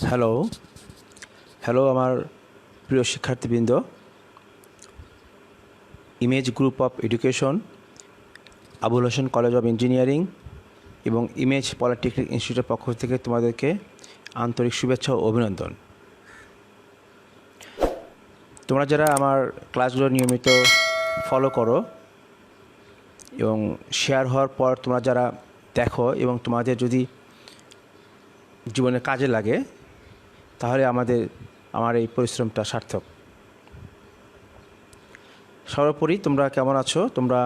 Hello hello আমার প্রিয় শিক্ষার্থীবৃন্দ, image group of education, Abul Hossain college of engineering এবং ইমেজ পলিটেকনিক ইনস্টিটিউটের পক্ষ থেকে তোমাদেরকে আন্তরিক শুভেচ্ছা ও অভিনন্দন। তোমরা যারা আমার ক্লাসগুলো নিয়মিত ফলো করো এবং শেয়ার হওয়ার পর তোমরা যারা দেখো এবং তোমাদের যদি জীবনে কাজে লাগে, তাহলে আমার এই পরিশ্রমটা সার্থক। সর্বোপরি তোমরা কেমন আছো? তোমরা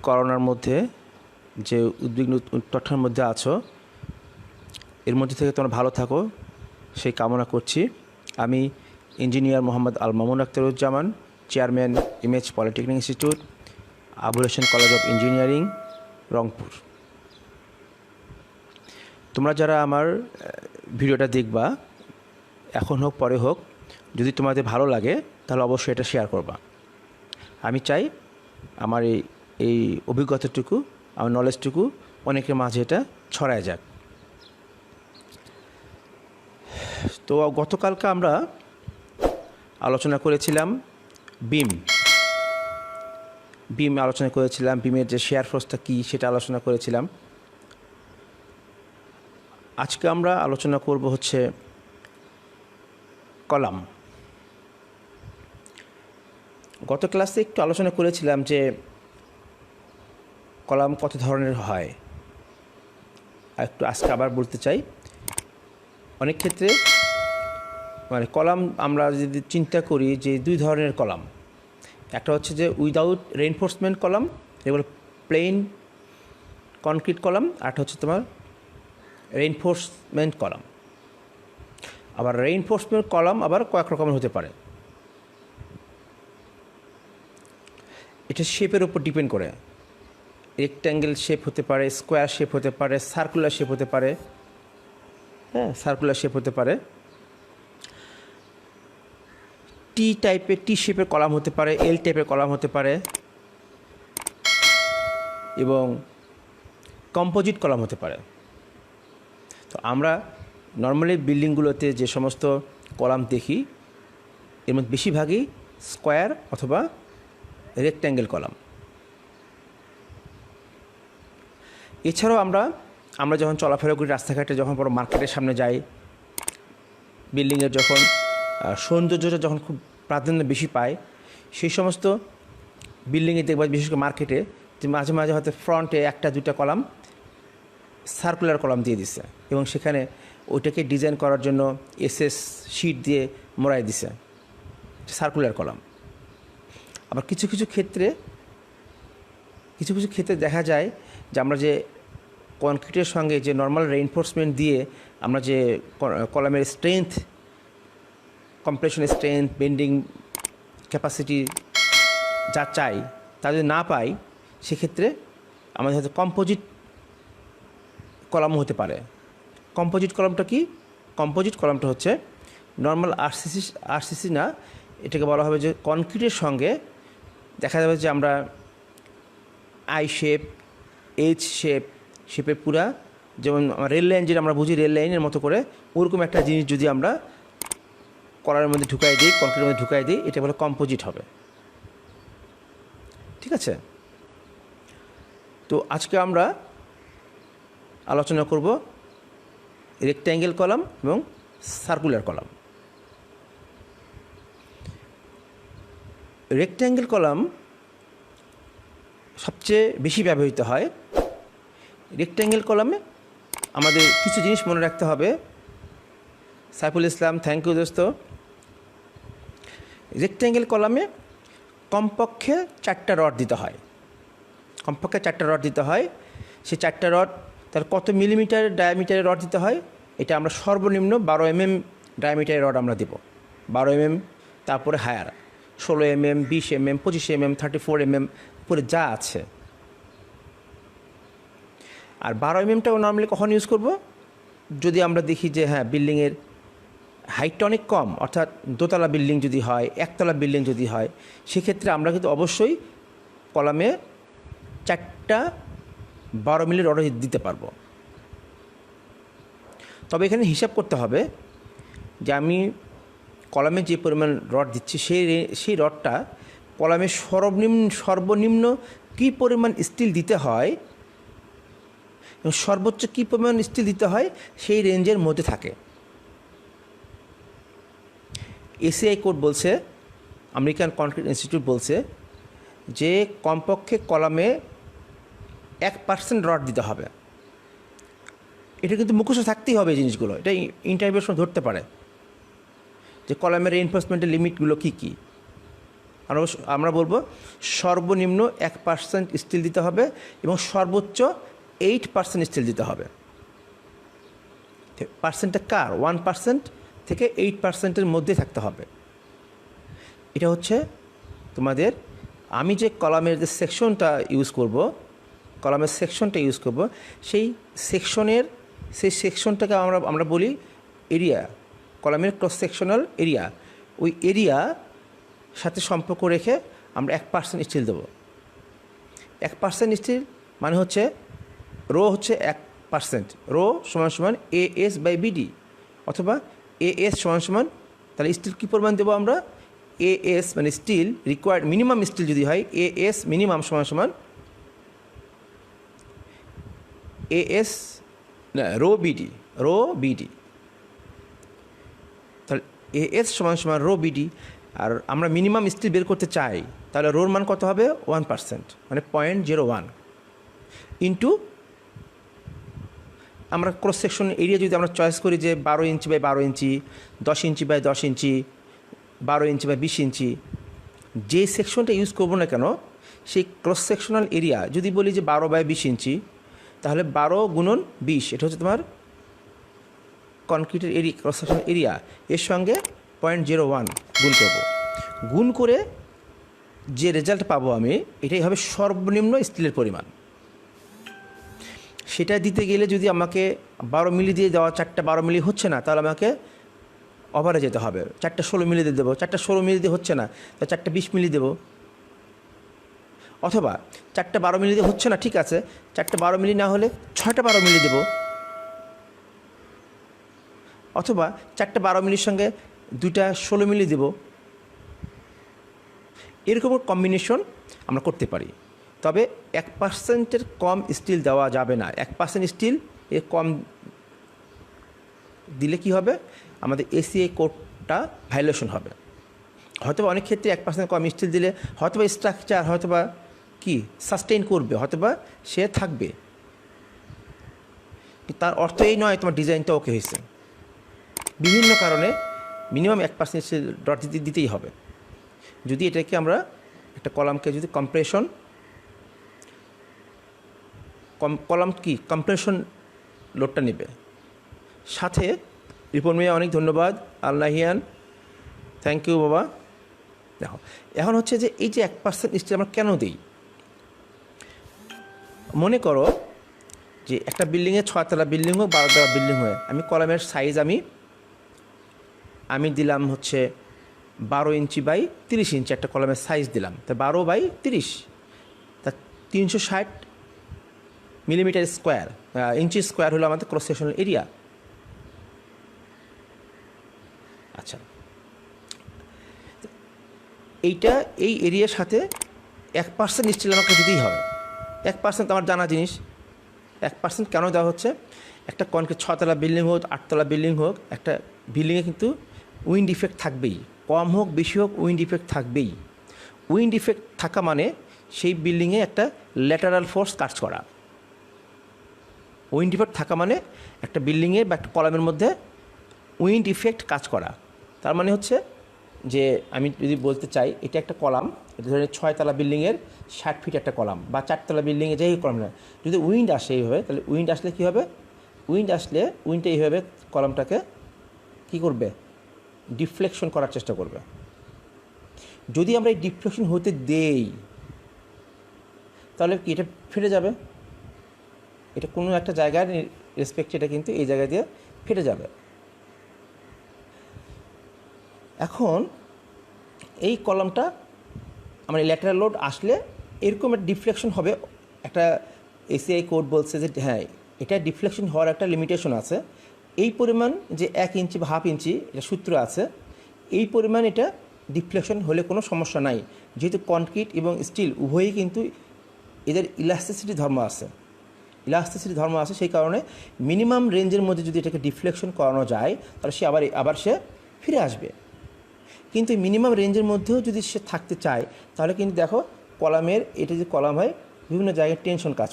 করোনার মধ্যে যে উদ্বিগ্ন উৎকণ্ঠার মধ্যে আছো, এর মধ্যে থেকে তোমরা ভালো থাকো সেই কামনা করছি। আমি engineer Mohammad Al Mamun Akhtaruzzaman, chairman image polytechnic institute, Abul Hossain college of engineering, Rangpur. তোমরা যারা আমার ভিডিওটা দেখবা, এখন হোক পরে হোক, যদি তোমাদের ভালো লাগে তাহলে অবশ্যই এটা শেয়ার করবা। আমি চাই আমার এই অভিজ্ঞতাটুকু, আমার নলেজটুকু অনেকের মাঝে এটা ছড়ায় যাক। তো গতকালকে আমরা আলোচনা করেছিলাম বিম আলোচনা করেছিলাম, বিমের যে শেয়ার ফোর্সটা কী সেটা আলোচনা করেছিলাম। আজকে আমরা আলোচনা করব হচ্ছে কলাম। গত ক্লাসে একটু আলোচনা করেছিলাম যে কলাম কত ধরনের হয়, আর একটু আজকে আবার বলতে চাই। অনেক ক্ষেত্রে কলাম আমরা যদি চিন্তা করি যে দুই ধরনের কলাম, একটা হচ্ছে যে উইদাউট রেইনফোর্সমেন্ট কলাম, এগুলো প্লেন কনক্রিট কলাম, আরটা হচ্ছে তোমার রেইনফোর্সমেন্ট কলাম। আবার রেইনফোর্সমেন্ট কলাম আবার কয়েক রকমের হতে পারে, এটা শেপের উপর ডিপেন্ড করে। রেক্ট্যাঙ্গেল শেপ হতে পারে, স্কোয়ার শেপ হতে পারে, সার্কুলার শেপ হতে পারে। সার্কুলার শেপ হতে পারে, টি শেপের কলাম হতে পারে, এল টাইপের কলাম হতে পারে, এবং কম্পোজিট কলাম হতে পারে। তো আমরা নর্মালি বিল্ডিংগুলোতে যে সমস্ত কলাম দেখি, এর মধ্যে বেশিরভাগই স্কোয়ার অথবা রেক্ট্যাঙ্গেল কলাম। এছাড়াও আমরা যখন চলাফেরা করি রাস্তাঘাটে, যখন বড় মার্কেটের সামনে যাই, বিল্ডিংয়ের যখন সৌন্দর্যটা যখন খুব প্রাধান্য বেশি পায়, সেই সমস্ত বিল্ডিংয়ে দেখবা, বিশেষ করে মার্কেটে, যে মাঝে মাঝে হয়তো ফ্রন্টে একটা দুটা কলাম সার্কুলার কলাম দিয়ে দিছে এবং সেখানে ওইটাকে ডিজাইন করার জন্য এসএস শিট দিয়ে মোড়াই দিছে, সার্কুলার কলাম। আবার কিছু কিছু ক্ষেত্রে দেখা যায় যে আমরা যে কনক্রিটের সঙ্গে যে নর্মাল রেইনফোর্সমেন্ট দিয়ে আমরা যে কলামের strength, compression strength, bending capacity যা চাই তা যদি না পাই, সেক্ষেত্রে আমাদের হয়তো কম্পোজিট কলামও হতে পারে। কম্পোজিট কলামটা কি? কম্পোজিট কলামটা হচ্ছে নর্মাল আরসিসি না, এটাকে বলা হবে যে কনক্রিটের সঙ্গে দেখা যাবে যে আমরা আই শেপ, এইচ শেপের পুরা, যেমন রেল লাইন যেটা আমরা বুঝি রেল লাইনের মতো করে, ওরকম একটা জিনিস যদি আমরা কলারের মধ্যে ঢুকাই দিই, কনক্রিটের মধ্যে ঢুকাই দিই, এটা বলে কম্পোজিট হবে। ঠিক আছে? তো আজকে আমরা আলোচনা করব রেক্ট্যাঙ্গেল কলাম এবং সার্কুলার কলাম। রেক্ট্যাঙ্গেল কলাম সবচেয়ে বেশি ব্যবহৃত হয়। রেক্ট্যাঙ্গেল কলামে আমাদের কিছু জিনিস মনে রাখতে হবে। সাইফুল ইসলাম, থ্যাংক ইউ দোস্ত। রেক্ট্যাঙ্গেল কলামে কমপক্ষে 4টা রড দিতে হয়, সেই 4টা রড তার কত মিলিমিটার ডায়ামিটারের রড দিতে হয়, এটা আমরা সর্বনিম্ন 12 mm ডায়ামিটারের রড আমরা দেব। 12 mm, তারপরে higher 16 mm, 20 mm, 25 mm, 34 mm উপরে যা আছে। আর 12 mm-টাও নর্মালি কখন ইউজ করব? যদি আমরা দেখি যে বিল্ডিংয়ের হাইটটা অনেক কম, অর্থাৎ দোতলা বিল্ডিং যদি হয়, একতলা বিল্ডিং যদি হয়, সেক্ষেত্রে আমরা কিন্তু অবশ্যই কলামে 4টা 12 mm রড দিতে পারবো। তবে এখানে হিসাব করতে হবে যে আমি কলামে যে পরিমাণ রড দিচ্ছি সেই রডটা কলামে সর্বনিম্ন কী পরিমাণ স্টিল দিতে হয় এবং সর্বোচ্চ কী পরিমাণ স্টিল দিতে হয় সেই রেঞ্জের মধ্যে থাকে। এসিআই কোড বলছে, আমেরিকান কনক্রিট ইনস্টিটিউট বলছে যে কমপক্ষে কলামে 1% রড দিতে হবে। এটা কিন্তু মুখস্থ থাকতেই হবে এই জিনিসগুলো, এটা ইন্টারভিউর সময় ধরতে পারে যে কলামের রেইনফোর্সমেন্টের লিমিটগুলো কী কী। আমরা বলবো সর্বনিম্ন 1% স্টিল দিতে হবে এবং সর্বোচ্চ 8% স্টিল দিতে হবে। পার্সেন্টটা কার? 1% থেকে 8%-এর মধ্যে থাকতে হবে। এটা হচ্ছে তোমাদের, আমি যে কলামের যে সেকশনটা ইউজ করব, সেই সেকশনটাকে আমরা বলি এরিয়া, কলামের ক্রস সেকশনাল এরিয়া। ওই এরিয়া সাথে সম্পর্ক রেখে আমরা 1% স্টিল দেবো। 1% স্টিল মানে হচ্ছে রো হচ্ছে 1%, রো সমান AS/BD, অথবা AS সমান তাহলে স্টিল কী পরিমাণ দেবো আমরা? AS মানে স্টিল রিকোয়ার্ড মিনিমাম স্টিল যদি হয়, AS মিনিমাম সমান AS রো BD, তাহলে AS সমান রো BD। আর আমরা মিনিমাম স্টিল বের করতে চাই, তাহলে রোর মান কত হবে? 1%, মানে 0.01 ইন্টু আমরা ক্রস সেকশন এরিয়া যদি আমরা চয়েস করি যে 12 inch by 12 inch, 10 inch by 10 inch, 12 inch by 20 inch, যে সেকশনটা ইউজ করবো না কেন সেই ক্রস সেকশনাল এরিয়া যদি বলি যে 12 বাই 20 ইঞ্চি, তাহলে 12 গুণন 20, এটা হচ্ছে তোমার কনক্রিটের এরিয়া, ক্রস সেকশন এরিয়া, এর সঙ্গে 0.01 গুণ করব। গুণ করে যে রেজাল্ট পাবো আমি, এটাই হবে সর্বনিম্ন স্টিলের পরিমাণ। সেটা দিতে গেলে যদি আমাকে 12 মিলি দিয়ে দেওয়া, 4টা 12 মিলি হচ্ছে না, তাহলে আমাকে ওভারে যেতে হবে, 4টা 16 মিলি দিয়ে দেবো। 4টা 16 মিলি দিয়ে হচ্ছে না, তাহলে 4টা 20 মিলি দেবো। অথবা 4টা 12 মিলি দিয়ে হচ্ছে না, ঠিক আছে, 4টা 12 মিলি না হলে 6টা 12 মিলি দেবো। অথবা 4টা 12 মিলির সঙ্গে 2টা 16 মিলি দেবো। এরকম কম্বিনেশন আমরা করতে পারি। তবে 1%-এর কম স্টিল দেওয়া যাবে না। 1% স্টিল এর কম দিলে কি হবে? আমাদের এসিআই কোডটা ভায়োলেশন হবে। হয়তোবা অনেক ক্ষেত্রে 1% কম স্টিল দিলে হয়তোবা স্ট্রাকচার হয়তোবা কি সাস্টেইন করবে, হয়তোবা সে থাকবে, তার অর্থ এই নয় তোমার ডিজাইনটা ওকে হয়েছে। বিভিন্ন কারণে মিনিমাম 1% স্টিল ডট দিতেই হবে। যদি এটাকে আমরা একটা কলামকে যদি কম্প্রেশন লোডটা নেবে। সাথে রিপন মিয়া অনেক ধন্যবাদ, আল্লাহিয়ান, থ্যাংক ইউ বাবা। দেখো এখন হচ্ছে যে এই যে 1% স্টিল আমরা কেন দিই? মনে করো যে একটা বিল্ডিংয়ে 6 তলা বিল্ডিং হোক, 12 তলা বিল্ডিং হয়, আমি কলামের সাইজ আমি দিলাম হচ্ছে 12 ইঞ্চি বাই 30 ইঞ্চি একটা কলামের সাইজ দিলাম, তা 12 বাই 30, তা 360 মিলিমিটার স্কোয়ার, ইঞ্চি স্কোয়ার হলো আমাদের ক্রস সেকশনাল এরিয়া। আচ্ছা, এই এরিয়ার সাথে 1% স্টিল আমাকে দিতেই হবে। 1% আমার জানা জিনিস। 1% কেন দেওয়া হচ্ছে? একটা কনক্রিট 6 তলা বিল্ডিং হোক, 8 তলা বিল্ডিং হোক, একটা বিল্ডিংয়ে কিন্তু উইন্ড ইফেক্ট থাকবেই, কম হোক বেশি হোক উইন্ড ইফেক্ট থাকবেই। উইন্ড ইফেক্ট থাকা মানে সেই বিল্ডিংয়ে একটা ল্যাটারাল ফোর্স কাজ করা। উইন্ড ইফেক্ট থাকা মানে একটা বিল্ডিংয়ে বা একটা কলামের মধ্যে উইন্ড ইফেক্ট কাজ করা। তার মানে হচ্ছে যে আমি যদি বলতে চাই এটা একটা কলাম, এটা ধরেন 6 তলা বিল্ডিংয়ের 60 ফিট একটা কলাম, বা 4 তলা বিল্ডিংয়ে যেই কলাম না, যদি উইন্ড আসে এইভাবে, তাহলে উইন্ড আসলে কী হবে? উইন্ডটা এইভাবে কলামটাকে কী করবে? ডিফ্লেকশন করার চেষ্টা করবে। যদি আমরা এই ডিফ্লেকশন হতে দেই তাহলে কি এটা ফেটে যাবে। এটা কোনো একটা জায়গার রেসপেক্ট, এটা কিন্তু এই জায়গা দিয়ে ফেটে যাবে। এখন এই কলামটা আমার ল্যাটারাল লোড আসলে এরকম একটা ডিফ্লেকশন হবে। একটা এসিআই কোড বলছে যে হ্যাঁ, এটা ডিফ্লেকশন হওয়ার একটা লিমিটেশন আছে। এই পরিমাণ যে 1 ইঞ্চি বা হাফ ইঞ্চি এটা সূত্র আছে, এই পরিমাণ এটা ডিফ্লেকশন হলে কোনো সমস্যা নাই, যেহেতু কনক্রিট এবং স্টিল উভয়ই কিন্তু এদের ইলাস্টিসিটি ধর্ম আছে, সেই কারণে মিনিমাম রেঞ্জের মধ্যে যদি এটাকে ডিফ্লেকশন করানো যায় তাহলে সে আবার সে ফিরে আসবে। কিন্তু মিনিমাম রেঞ্জের মধ্যেও যদি সে থাকতে চায় তাহলে কিন্তু দেখো কলামের এটা যে কলাম হয় বিভিন্ন জায়গায় টেনশন কাজ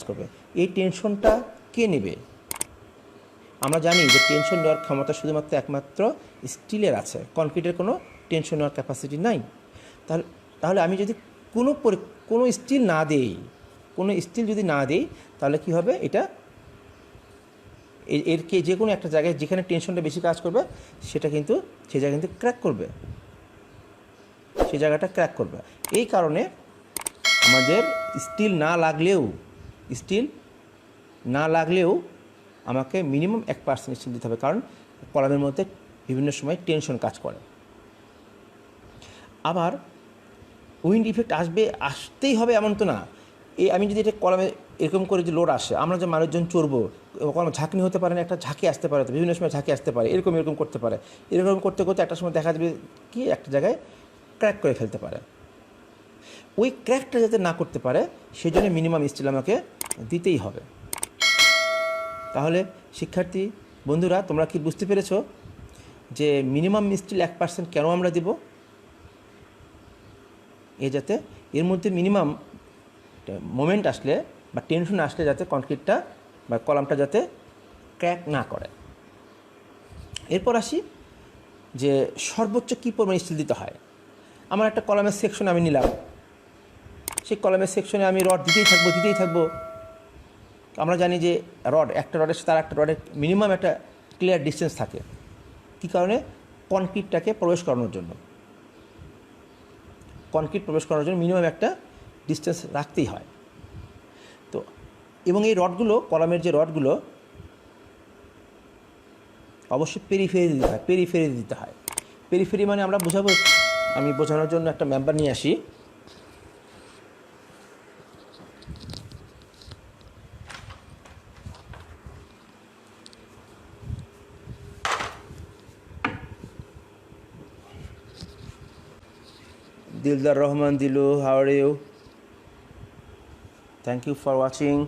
করবে, এই টেনশনটা কে নেবে? আমরা জানি যে টেনশন নেওয়ার ক্ষমতা শুধুমাত্র একমাত্র স্টিলের আছে, কনক্রিটের কোনো টেনশন নেওয়ার ক্যাপাসিটি নাই। তাহলে আমি যদি কোনো স্টিল যদি না দেই তাহলে কি হবে? এটা যে কোনো একটা জায়গায় যেখানে টেনশনটা বেশি কাজ করবে সেই জায়গা কিন্তু সেই জায়গাটা ক্র্যাক করবে। এই কারণে আমাদের স্টিল না লাগলেও আমাকে মিনিমাম 1% স্টিল দিতে হবে, কারণ কলামের মধ্যে বিভিন্ন সময় টেনশন কাজ করে। আবার উইন্ড ইফেক্ট আসতেই হবে এমন তো না। আমি যদি এটা কলামে এরকম করে যে লোড আসে, আমরা যে মানুষজন চড়বো, কলম ঝাঁকনি হতে পারে না, একটা ঝাঁকি আসতে পারে, তো বিভিন্ন সময় ঝাঁকি আসতে পারে, এরকম করতে পারে, এরকম করতে একটা সময় দেখা যাবে কি একটা জায়গায় ক্র্যাক করে ফেলতে পারে। ওই ক্র্যাকটা যাতে না করতে পারে সেই জন্য মিনিমাম স্টিল আমাকে দিতেই হবে। তাহলে শিক্ষার্থী বন্ধুরা, তোমরা কি বুঝতে পেরেছ যে মিনিমাম স্টিল 1% কেন আমরা দেব? যাতে এর মধ্যে মিনিমাম মোমেন্ট আসলে বা টেনশন আসলে যাতে কনক্রিটটা বা কলামটা যাতে ক্র্যাক না করে। এরপর আসি যে সর্বোচ্চ কী পরিমাণ স্টিল দিতে হয়। আমার একটা কলামের সেকশন আমি নিলাম, সেই কলামের সেকশনে আমি রড দিতেই থাকবো। আমরা জানি যে একটা রডের সাথে আর একটা রডের মিনিমাম একটা ক্লিয়ার ডিস্টেন্স থাকে। কী কারণে? কনক্রিট প্রবেশ করানোর জন্য মিনিমাম একটা ডিস্টেন্স রাখতেই হয়। তো এবং এই রডগুলো, কলামের যে রডগুলো অবশ্যই পেরিফেরি দিতে হয়। পেরিফেরি মানে আমরা আমি বোঝানোর জন্য একটা মেম্বার নিয়ে আসি। Dildar Rahman Dilu, how are you? Thank you for watching.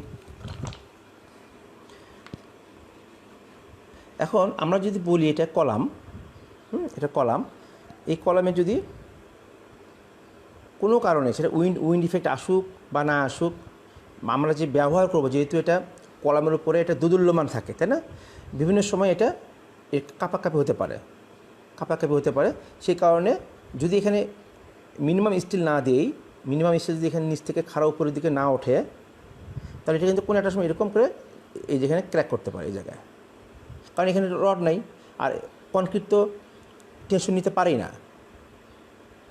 এখন আমরা যদি বলি এটা কলাম, এই কলামে যদি কোনো কারণে সেটা উইন্ড ইফেক্ট আসুক বা না আসুক, আমরা যে ব্যবহার করব, যেহেতু এটা কলামের উপরে এটা দোদুল্যমান থাকে, তাই না? বিভিন্ন সময় এটা কাঁপাকাঁপি হতে পারে। সেই কারণে যদি এখানে মিনিমাম স্টিল না দিই, যদি এখানে নিচ থেকে খাড়া উপরের দিকে না ওঠে, তাহলে এটা কিন্তু কোনো একটা সময় এরকম করে যেখানে ক্র্যাক করতে পারে এই জায়গায়, কারণ এখানে রড নাই আর কনক্রিট তো টেনশন নিতে পারেই না,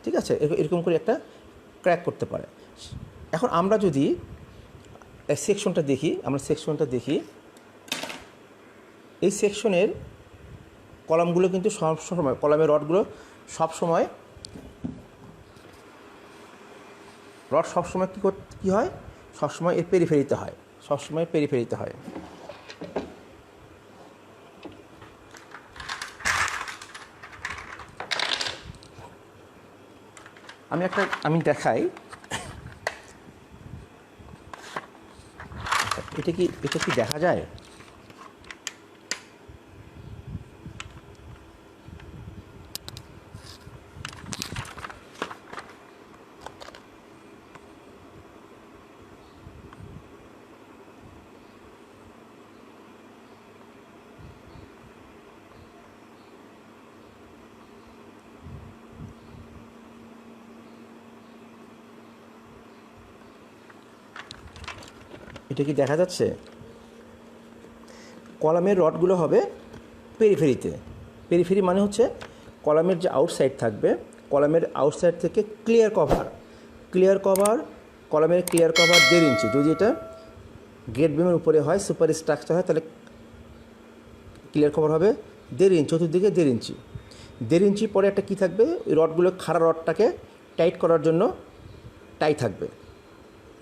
ঠিক আছে? এরকম করে একটা ক্র্যাক করতে পারে। এখন আমরা যদি সেকশনটা দেখি, এই সেকশনের কলামগুলো কিন্তু সবসময়, কলামের রডগুলো সবসময় কী হয়? সবসময় এর পেরিফেরিতে হয়। আমি দেখাই এটা কি দেখা যায়? এটা কি দেখা যাচ্ছে? কলামের রডগুলো হবে পেরিফেরি মানে হচ্ছে কলামের যে আউটসাইড থাকবে, কলামের আউটসাইড থেকে ক্লিয়ার কভার, কলামের ক্লিয়ার কভার 1.5 ইঞ্চি। যদি এটা গ্রেড বিমের উপরে হয়, সুপার স্ট্রাকচার হয়, তাহলে ক্লিয়ার কভার হবে 1.5 ইঞ্চি, চতুর্দিকে 1.5 ইঞ্চি। 1.5 ইঞ্চি পরে একটা কী থাকবে? ওই রডগুলো, খাড়া রডটাকে টাইট করার জন্য টাই থাকবে,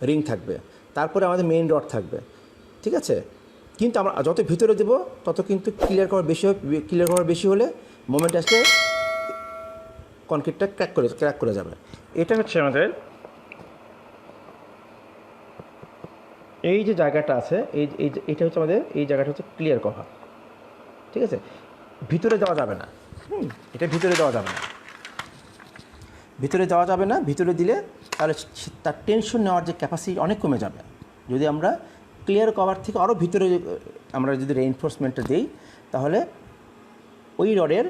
রিং থাকবে। তারপরে আমাদের মেইন রড থাকবে, ঠিক আছে? কিন্তু আমরা যত ভিতরে দেবো তত কিন্তু ক্লিয়ার কভার বেশি হলে মোমেন্ট আসলে কনক্রিটটা ক্র্যাক করে যাবে। এটা হচ্ছে আমাদের এই যে জায়গাটা আছে এটা হচ্ছে আমাদের এই জায়গাটা হচ্ছে ক্লিয়ার কভার, ঠিক আছে? ভিতরে দেওয়া যাবে না, এটা ভিতরে দেওয়া যাবে না, ভিতরে দিলে তাহলে তার টেনশন নেওয়ার যে ক্যাপাসিটি অনেক কমে যাবে। যদি আমরা ক্লিয়ার কভার থেকে আরও ভিতরে আমরা যদি রেইনফোর্সমেন্টটা দিই তাহলে ওই রডের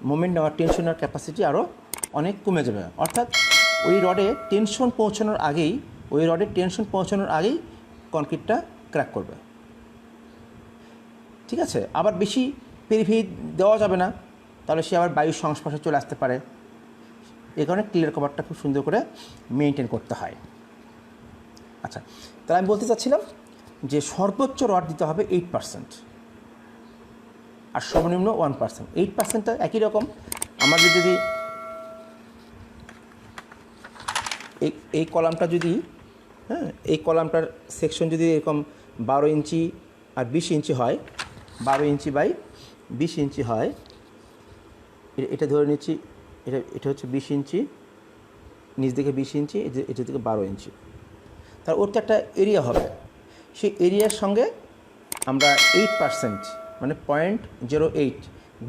মোমেন্ট নেওয়ার টেনশন নেওয়ার ক্যাপাসিটি আরও অনেক কমে যাবে। অর্থাৎ ওই রডে টেনশন পৌঁছানোর আগেই কনক্রিটটা ক্র্যাক করবে, ঠিক আছে? আবার বেশি পেরিফেরি দেওয়া যাবে না, তাহলে সে আবার বায়ুর সংস্পর্শে চলে আসতে পারে। এই কারণে ক্লিয়ার কভারটা খুব সুন্দর করে মেনটেন করতে হয়। আচ্ছা, তাহলে আমি বলতে চাচ্ছিলাম যে সর্বোচ্চ রড দিতে হবে 8% আর সর্বনিম্ন 1%। 8%টা একই রকম। আমাদের যদি এই কলামটা যদি এই কলামটার সেকশন যদি এরকম 12 ইঞ্চি আর 20 ইঞ্চি হয়, 12 ইঞ্চি বাই 20 ইঞ্চি হয়, এটা ধরে নিচ্ছি, এটা হচ্ছে 20 ইঞ্চি, নিচ দিকে 20 ইঞ্চি, এটা থেকে 12 ইঞ্চি, তার ওর তো একটা এরিয়া হবে। সেই এরিয়ার সঙ্গে আমরা 8% মানে 0.08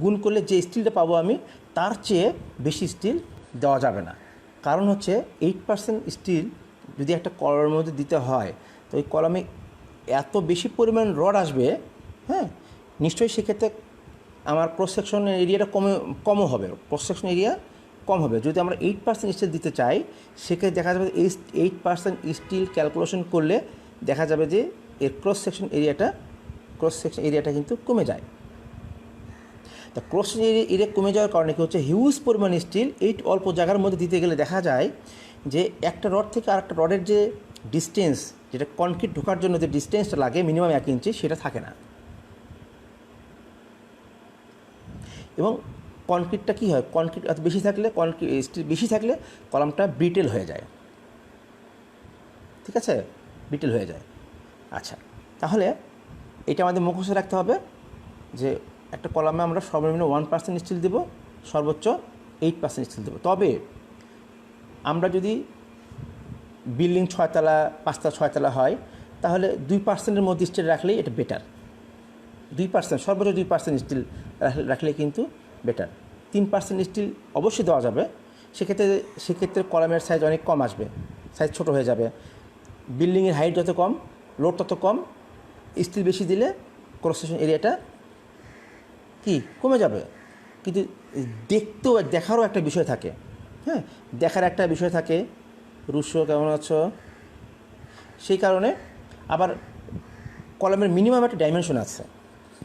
গুণ করলে যে স্টিলটা পাবো আমি, তার চেয়ে বেশি স্টিল দেওয়া যাবে না। কারণ হচ্ছে 8% স্টিল যদি একটা কলামের মধ্যে দিতে হয় তো ওই কলামে এত বেশি পরিমাণ রড আসবে, নিশ্চয়ই সেক্ষেত্রে আমার ক্রস সেকশনের এরিয়াটা কমও হবে, ক্রস সেকশন এরিয়া কম হবে। যদি আমরা 8% স্টিল দিতে চাই সেক্ষেত্রে দেখা যাবে 8% স্টিল ক্যালকুলেশন করলে দেখা যাবে যে এর ক্রস সেকশন এরিয়াটা কিন্তু কমে যায়। তা ক্রস সেকশন এরিয়া কমে যাওয়ার কারণে কি হচ্ছে, হিউজ পরিমাণ স্টিল এই অল্প জায়গার মধ্যে দিতে গেলে দেখা যায় যে একটা রড থেকে আরেকটা রডের যে ডিস্টেন্স, যেটা কনক্রিট ঢোকার জন্য যে ডিস্টেন্সটা লাগে মিনিমাম 1 ইঞ্চি, সেটা থাকে না। এবং কনক্রিটটা কী হয়, কনক্রিট এত বেশি থাকলে, স্টিল বেশি থাকলে কলামটা ব্রিটেল হয়ে যায়, ঠিক আছে? ব্রিটেল হয়ে যায়। আচ্ছা, তাহলে এটা আমাদের মুখস্থ রাখতে হবে যে একটা কলামে আমরা সর্বনিম্ন 1% স্টিল দেবো, সর্বোচ্চ 8% স্টিল দেবো। তবে আমরা যদি বিল্ডিং 6 তলা 5 তলা 6 তলা হয় তাহলে 2%-এর মধ্যে স্টিল রাখলেই এটা বেটার। 2%, সর্বোচ্চ 2% স্টিল রাখলে কিন্তু বেটার। 3% স্টিল অবশ্যই দেওয়া যাবে, সেক্ষেত্রে কলামের সাইজ অনেক কম আসবে, সাইজ ছোট হয়ে যাবে। বিল্ডিংয়ের হাইট যত কম, লোড তত কম, স্টিল বেশি দিলে ক্রস সেকশন এরিয়াটা কি কমে যাবে। কিন্তু দেখারও একটা বিষয় থাকে, দেখার একটা বিষয় থাকে। রুশো কেমন আছো? সেই কারণে আবার কলামের মিনিমাম একটা ডাইমেনশন আছে,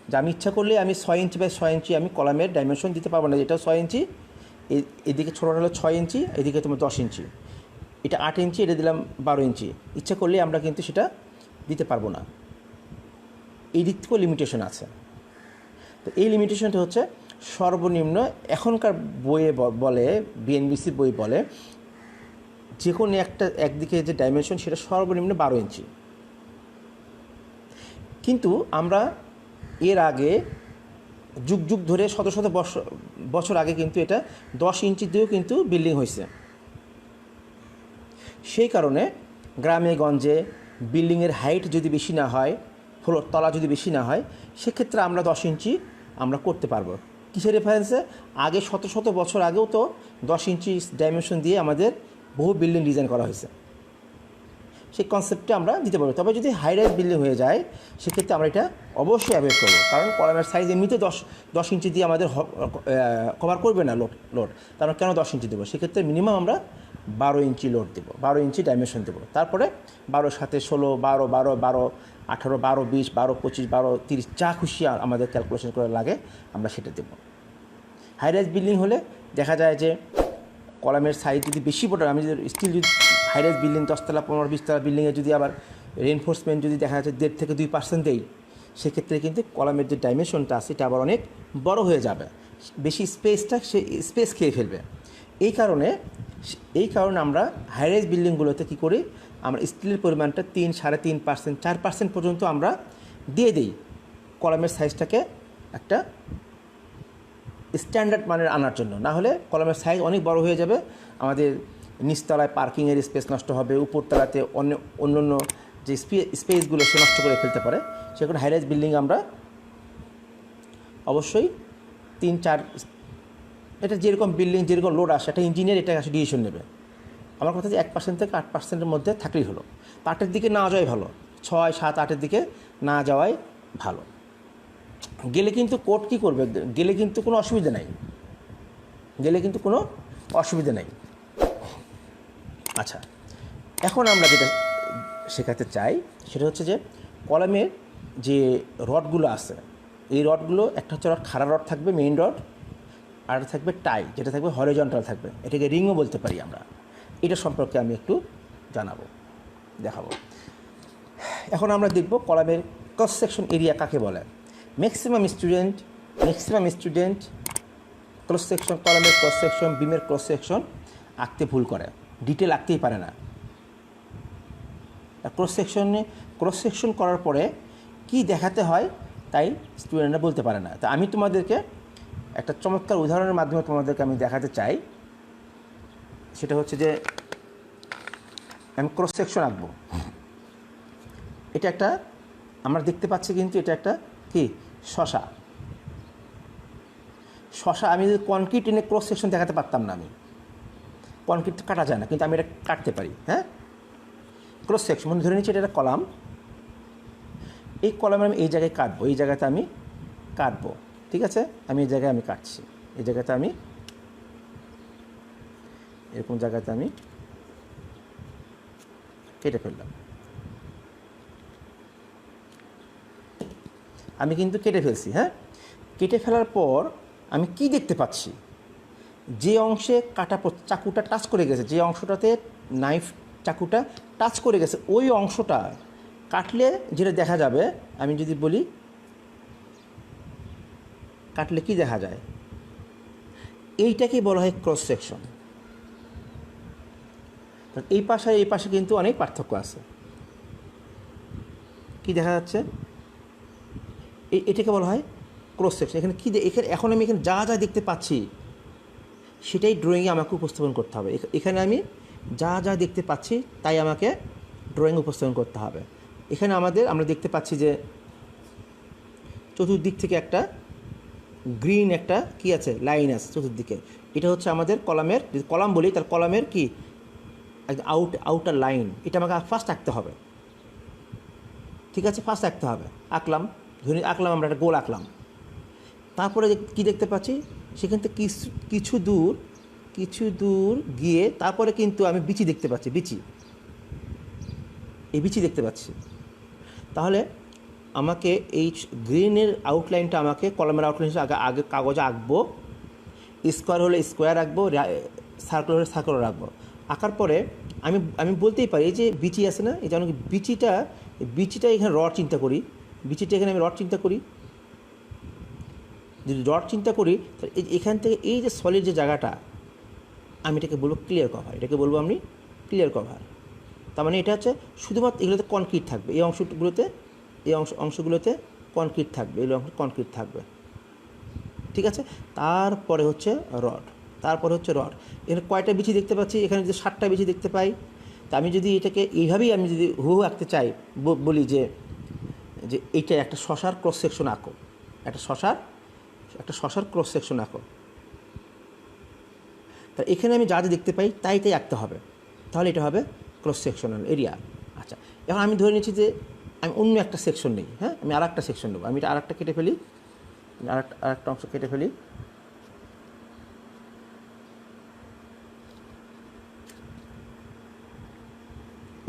যে আমি ইচ্ছা করলে আমি 6 ইঞ্চি বাই 6 ইঞ্চি আমি কলামের ডাইমেনশন দিতে পারবো না। এটাও 6 ইঞ্চি, এদিকে ছোটোটা হলো 6 ইঞ্চি, এদিকে তোমার 10 ইঞ্চি, এটা 8 ইঞ্চি, এটা দিলাম 12 ইঞ্চি। ইচ্ছা করলে আমরা কিন্তু সেটা দিতে পারবো না, এই দিক থেকেও লিমিটেশন আছে। তো এই লিমিটেশনটা হচ্ছে সর্বনিম্ন, এখনকার বইয়ে বলে, বিএনবিসি বই বলে যে কোনো একদিকে যে ডাইমেনশন সেটা সর্বনিম্ন 12 ইঞ্চি। কিন্তু আমরা এর আগে যুগ ধরে শত বছর আগে কিন্তু এটা 10 ইঞ্চি দিয়েও কিন্তু বিল্ডিং হয়েছে। সেই কারণে গ্রামে গঞ্জে বিল্ডিংয়ের হাইট যদি বেশি না হয়, ফ্লোর তলা যদি বেশি না হয়, সেক্ষেত্রে আমরা 10 ইঞ্চি আমরা করতে পারবো। কিসের রেফারেন্সে? আগে শত বছর আগেও তো 10 ইঞ্চি ডাইমেনশন দিয়ে আমাদের বহু বিল্ডিং ডিজাইন করা হয়েছে। সেই কনসেপ্টটা আমরা দিতে পারবো। তবে যদি হাই রাইজ বিল্ডিং হয়ে যায় সেক্ষেত্রে আমরা এটা অবশ্যই অ্যাভয়েড করবো, কারণ কলামের সাইজ এমনিতে 10 ইঞ্চি দিয়ে আমাদের কভার করবে না লোড। তারপর কেন 10 ইঞ্চি দেবো? সেক্ষেত্রে মিনিমাম আমরা 12 ইঞ্চি লোড দেবো, 12 ইঞ্চি ডাইমেনশন দেবো। তারপরে 12 সাথে 16, 12, 18, 20, 12, 25, 12, 30 যা খুশি আমাদের ক্যালকুলেশন করে লাগে আমরা সেটা দেবো। হাই রাইজ বিল্ডিং হলে দেখা যায় যে কলামের সাইজ যদি বেশি বড়, আমি যদি স্টিল যদি হাই রাইজ বিল্ডিং 10 তলা 15, 20 তলা বিল্ডিংয়ে যদি আবার রেনফোর্সমেন্ট যদি দেখা যাচ্ছে 1.5 থেকে 2% দেই, সেক্ষেত্রে কিন্তু কলামের যে ডাইমেনশনটা আছে এটা আবার অনেক বড় হয়ে যাবে, বেশি স্পেস খেয়ে ফেলবে। এই কারণে আমরা হাই রাইজ বিল্ডিংগুলোতে কী করি, আমরা স্টিলের পরিমাণটা 3, 3.5%, 4% পর্যন্ত আমরা দিয়ে দিই কলামের সাইজটাকে একটা স্ট্যান্ডার্ড মানের আনার জন্য। না হলে কলামের সাইজ অনেক বড় হয়ে যাবে, আমাদের নিচতলায় পার্কিংয়ের স্পেস নষ্ট হবে, উপরতলাতে অন্য যে স্পেসগুলো সে নষ্ট করে ফেলতে পারে। সেখানে হাইরাইজ বিল্ডিং আমরা অবশ্যই 3-4, এটা যেরকম বিল্ডিং যেরকম লোড আসে একটা ইঞ্জিনিয়ার এটা আসলে ডিসিশন নেবে। আমার কথা যে 1% থেকে 8%-এর মধ্যে থাকলেই হলো। 8-এর দিকে না যাওয়াই ভালো, 6, 7, 8-এর দিকে না যাওয়াই ভালো। গেলে কিন্তু কোর্ট কী করবে, গেলে কিন্তু কোনো অসুবিধা নাই, গেলে কিন্তু কোনো অসুবিধা নেই। আচ্ছা, এখন আমরা যেটা শেখাতে চাই সেটা হচ্ছে যে কলামের যে রডগুলো আছে, এই রডগুলো একটা হচ্ছে রড খাড়া রড থাকবে মেইন রড, আর থাকবে টাই যেটা থাকবে হরিজন্টাল থাকবে, এটাকে রিংও বলতে পারি আমরা। এটা সম্পর্কে আমি একটু দেখাবো। এখন আমরা দেখব কলামের ক্রস সেকশন এরিয়া কাকে বলে। ম্যাক্সিমাম স্টুডেন্ট ক্রস সেকশন, কলামের ক্রস সেকশন, বিমের ক্রস সেকশন আঁকতে ভুল করে, ডিটেল আঁকতেই পারে না। ক্রস সেকশন করার পরে কি দেখাতে হয় তাই স্টুডেন্টরা বলতে পারে না। তা আমি তোমাদেরকে একটা চমৎকার উদাহরণের মাধ্যমে তোমাদেরকে আমি দেখাতে চাই। সেটা হচ্ছে যে আমি ক্রস সেকশন আঁকবো। এটা একটা আমরা দেখতে পাচ্ছি, কিন্তু এটা একটা কি শশা। আমি যদি কনক্রিট এনে ক্রস সেকশন দেখাতে পারতাম না, আমি কনক্রিট কাটা যায় না, কিন্তু আমি এটা কাটতে পারি। হ্যাঁ, ক্রস সেকশন মানে ধরে নিচ্ছি এটা একটা কলাম, এই কলামে আমি এই জায়গায় কাটবো, এই জায়গাতে আমি কাটবো, ঠিক আছে। আমি এই জায়গায় আমি কাটছি, এই জায়গাতে আমি এরকম জায়গাতে আমি কেটে ফেললাম। আমি কিন্তু কেটে ফেলছি। হ্যাঁ, কেটে ফেলার পর আমি কি দেখতে পাচ্ছি, যে অংশে চাকুটা টাচ করে গেছে, যে অংশটাতে চাকুটা টাচ করে গেছে, ওই অংশটা কাটলে যেটা দেখা যাবে, আমি যদি বলি কাটলে কি দেখা যায়, এইটাকেই বলা হয় ক্রস সেকশন। এই পাশে এই পাশে কিন্তু অনেক পার্থক্য আছে। কি দেখা যাচ্ছে, এটাকে বলা হয় ক্রস সেকশন। এখানে এখন আমি এখানে যা দেখতে পাচ্ছি সেটাই ড্রয়িংয়ে আমাকে উপস্থাপন করতে হবে। এখানে আমি যা দেখতে পাচ্ছি তাই আমাকে ড্রয়িং উপস্থাপন করতে হবে। এখানে আমরা দেখতে পাচ্ছি যে চতুর্দিক থেকে একটা গ্রিন একটা কি আছে, লাইন আছে চতুর্দিকে। এটা হচ্ছে আমাদের কলামের, যদি কলাম বলি তার কলামের কি আউটার লাইন, এটা আমাকে ফার্স্ট আঁকতে হবে। ঠিক আছে, ফার্স্ট আঁকতে হবে। আঁকলাম আমরা একটা গোল আঁকলাম। তারপরে কি দেখতে পাচ্ছি, সেখান থেকে কিছু দূর গিয়ে তারপরে কিন্তু আমি বিচি দেখতে পাচ্ছি, বিচি দেখতে পাচ্ছি। তাহলে আমাকে এই গ্রিনের আউটলাইনটা আমাকে কলমের আউটলাইন হিসেবে আগে কাগজে আঁকবো। স্কোয়ার হলে স্কোয়ার আঁকবো, সার্কেল হলে সার্কেল রাখবো। আঁকার পরে আমি বলতেই পারি, এই যে বিচি আছে না, এই যেমন বিচিটা এখানে রড চিন্তা করি, এখানে আমি রড চিন্তা করি। যদি রড চিন্তা করি তাহলে এখান থেকে এই যে সলিড যে জায়গাটা, আমি এটাকে বলবো ক্লিয়ার কভার, আমি ক্লিয়ার কভার। তার মানে এটা হচ্ছে শুধুমাত্র এগুলোতে কনক্রিট থাকবে, এই অংশগুলোতে কনক্রিট থাকবে, এই অংশ কনক্রিট থাকবে, ঠিক আছে। তারপরে হচ্ছে রড, এখানে কয়টা বিচি দেখতে পাচ্ছি, এখানে যদি 7টা বিচি দেখতে পাই। তা আমি যদি এটাকে এইভাবেই আমি যদি হু আঁকতে চাই, বলি যে এইটা একটা শশার ক্রস সেকশন আঁকো, একটা শশার ক্রস সেকশন আঁকো। তা এখানে আমি যা দেখতে পাই তাই আঁকতে হবে, তাহলে এটা হবে ক্রস সেকশনাল এরিয়া। আচ্ছা, এখন আমি ধরে নিচ্ছি যে আমি অন্য একটা সেকশন নেই। হ্যাঁ, আমি আর একটা সেকশন নেবো, আমি এটা আর একটা কেটে ফেলি, আর একটা অংশ কেটে ফেলি।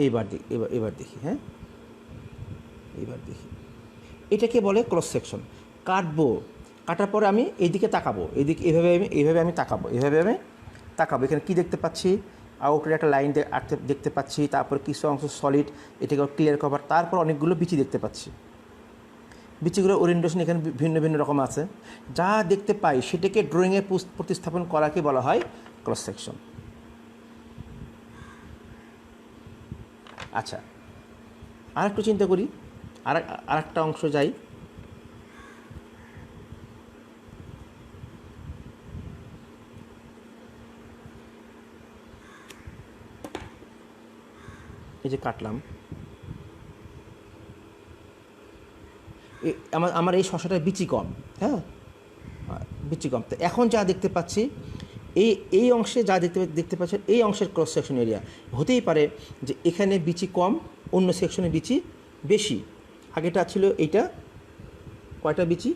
এবার দেখি। হ্যাঁ, এবার দেখি, এটাকে বলে ক্রস সেকশন। কাটার পরে আমি এইদিকে তাকাবো, এইভাবে আমি তাকাবো। এখানে কি দেখতে পাচ্ছি, আউটের একটা লাইন দেখতে পাচ্ছি, তারপর কিছু অংশ সলিড, এটাকে ক্লিয়ার কভার, তারপর অনেকগুলো বিচি দেখতে পাচ্ছি। বিচিগুলোর ওরিয়েন্টেশন এখানে ভিন্ন রকম আছে। যা দেখতে পাই সেটাকে ড্রয়িংয়ে প্রতিস্থাপন করাকে বলা হয় ক্রস সেকশন। আচ্ছা, আর একটু চিন্তা করি, আরেকটা অংশ যাই, এই যে কাটলাম, আমার এই শশাটার বিচি কম, হ্যাঁ বিচি কম। তো এখন যা দেখতে পাচ্ছি এই অংশে যা দেখতে পাচ্ছেন এই অংশের ক্রস সেকশন এরিয়া, হতেই পারে যে এখানে বিচি কম, অন্য সেকশনে বিচি বেশি। আগেটা ছিল এইটা কয়টা বিচি,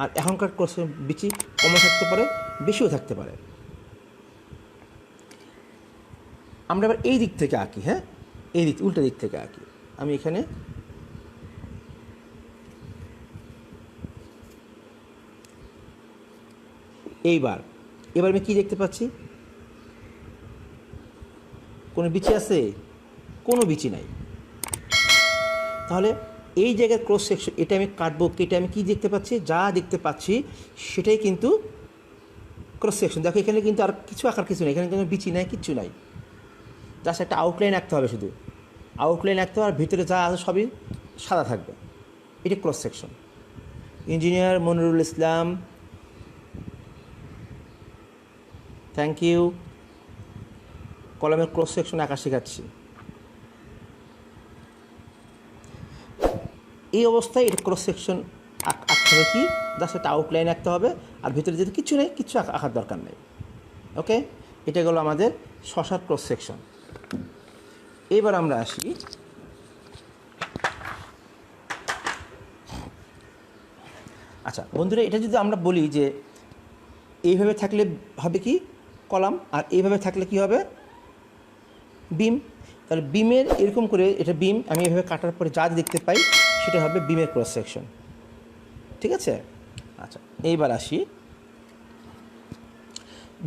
আর এখনকার ক্রস বিচি কমও থাকতে পারে, বেশিও থাকতে পারে। আমরা এবার এই দিক থেকে আঁকি, হ্যাঁ এই দিক উল্টো দিক থেকে আঁকি। আমি এখানে এবার আমি কি দেখতে পাচ্ছি, কোনো বিচি আছে? কোনো বিচি নাই। তাহলে এই জায়গার ক্রস সেকশন, এটা আমি কাটবো, কেটে আমি কি দেখতে পাচ্ছি? যা দেখতে পাচ্ছি সেটাই কিন্তু ক্রস সেকশন। দেখো এখানে কিন্তু আর কিছু আঁকার কিছু নেই, এখানে কোনো বিচি নাই, কিচ্ছু নাই, জাস্ট একটা আউটলাইন আঁকতে হবে, শুধু আউটলাইন আঁকতে হবে, আর ভিতরে যা আছে সবই সাদা থাকবে। এটা cross section. Engineer Monirul Islam, thank you. কলমের ক্রস সেকশন আঁকা শেখাচ্ছি। এই অবস্থায় এটা ক্রস সেকশন আঁকতে হবে, কি জাস্ট একটা আউটলাইন আঁকতে হবে, আর ভিতরে যদি কিছু নেই, কিছু আঁকার দরকার নেই। ওকে, এটা গেলো আমাদের শশার ক্রস সেকশন। এবার আমরা আসি আচ্ছা বন্ধুরা, এটা যদি আমরা বলি যে এইভাবে থাকলে হবে কি কলাম, আর এইভাবে থাকলে কি হবে বিম। তাহলে বিমের এরকম করে, এটা বিম, আমি এভাবে কাটার পরে যা দেখতে পাই সেটা হবে বিমের ক্রস সেকশন। ঠিক আছে? আচ্ছা এইবার আসি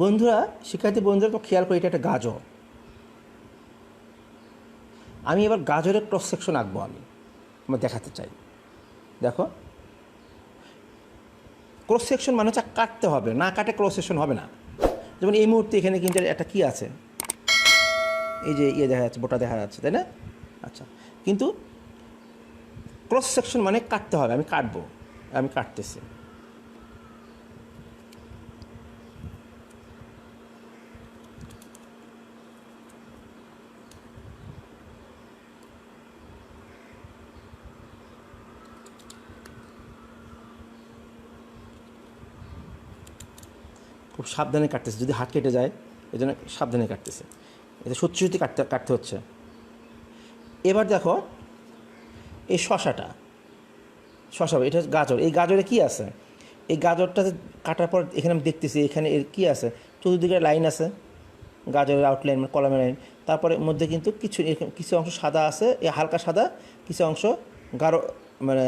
বন্ধুরা, শিক্ষার্থী বন্ধুরা তো খেয়াল করি, এটা একটা গাজর। আমি এবার গাজরের ক্রস সেকশন আঁকবো, আমরা দেখাতে চাই। দেখো ক্রস সেকশন মানে হচ্ছে কাটতে হবে, না কাটে ক্রস সেকশন হবে না। যেমন এই মুহূর্তে এখানে কিন্তু একটা কী আছে, এই যে দেখা যাচ্ছে, বোটা দেখা যাচ্ছে, তাই না? আচ্ছা, কিন্তু ক্রস সেকশন মানে কাটতে হবে, আমি কাটবো, আমি কাটতেছি। খুব সাবধানে কাটতেছে, যদি হাত কেটে যায় এই জন্য সাবধানে কাটতেছে, এটা সত্যি সত্যি কাটতে হচ্ছে। এবার দেখো এই শশা, এটা গাজর, এই গাজরে কি আছে? এই গাজরটা কাটার পর এখানে আমি দেখতেছি, এখানে এর কী আছে, চতুর্দিকে লাইন আছে, গাজরের আউটলাইন মানে কলামের লাইন। তারপরে মধ্যে কিন্তু কিছু অংশ সাদা আছে, এই হালকা সাদা, কিছু অংশ গাঢ়, মানে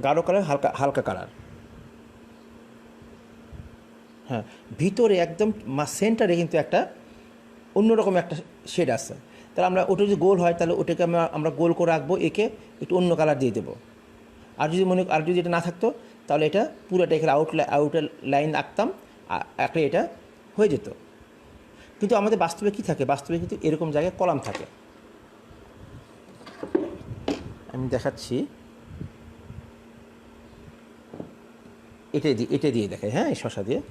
গাঢ় কালার, হালকা কালার। হ্যাঁ, ভিতরে একদম সেন্টারে কিন্তু একটা অন্যরকম একটা শেড আছে। তাহলে আমরা ওটা যদি গোল হয়, তাহলে ওটাকে আমরা গোল করে রাখবো, একে একটু অন্য কালার দিয়ে দেবো। আর যদি এটা না থাকতো, তাহলে এটা পুরোটা এখানে আউটার লাইন আঁকতাম, আঁকলে এটা হয়ে যেত। কিন্তু আমাদের বাস্তবে কী থাকে? বাস্তবে কিন্তু এরকম জায়গায় কলাম থাকে। আমি দেখাচ্ছি, এটা দিয়ে দেখাই, হ্যাঁ এই শশা দিয়ে।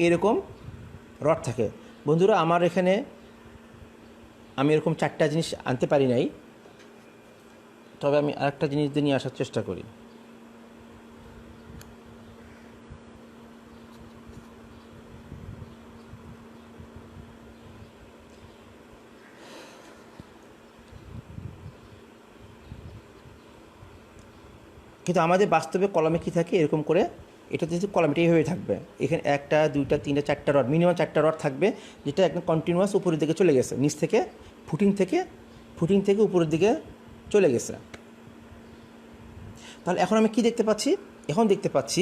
এরকম রড থাকে বন্ধুরা। আমার এখানে আমি এরকম 4টা জিনিস আনতে পারি নাই, তবে আমি আরেকটা জিনিস দিয়ে নিয়ে আসার চেষ্টা করি। কিন্তু আমাদের বাস্তবে কলমে কী থাকে, এরকম করে এটা যেহেতু কলম, এটা এইভাবে থাকবে, এখানে 1টা 2টা 3টা 4টা রড, মিনিমাম 4টা রড থাকবে, যেটা একদম কন্টিনিউয়াস উপরের দিকে চলে গেছে, নিচ থেকে ফুটিং থেকে উপরের দিকে চলে গেছে। তাহলে এখন আমি কি দেখতে পাচ্ছি? এখন দেখতে পাচ্ছি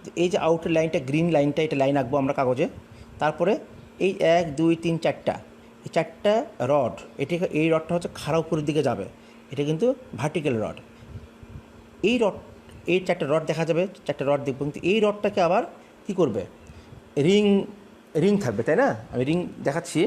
যে এই যে আউটার লাইনটা, গ্রিন লাইনটা, এটা লাইন আঁকবো আমরা কাগজে। তারপরে এই 1 2 3 4টা, এই 4টা রড, এই রডটা হচ্ছে খাড়া উপরের দিকে যাবে, এটা কিন্তু ভার্টিক্যাল রড। এই 4টা রড দেখা যাবে, 4টা রড দেখব, কিন্তু এই রডটাকে আবার কি করবে, রিং থাকবে, তাই না? আমি রিং দেখাচ্ছি।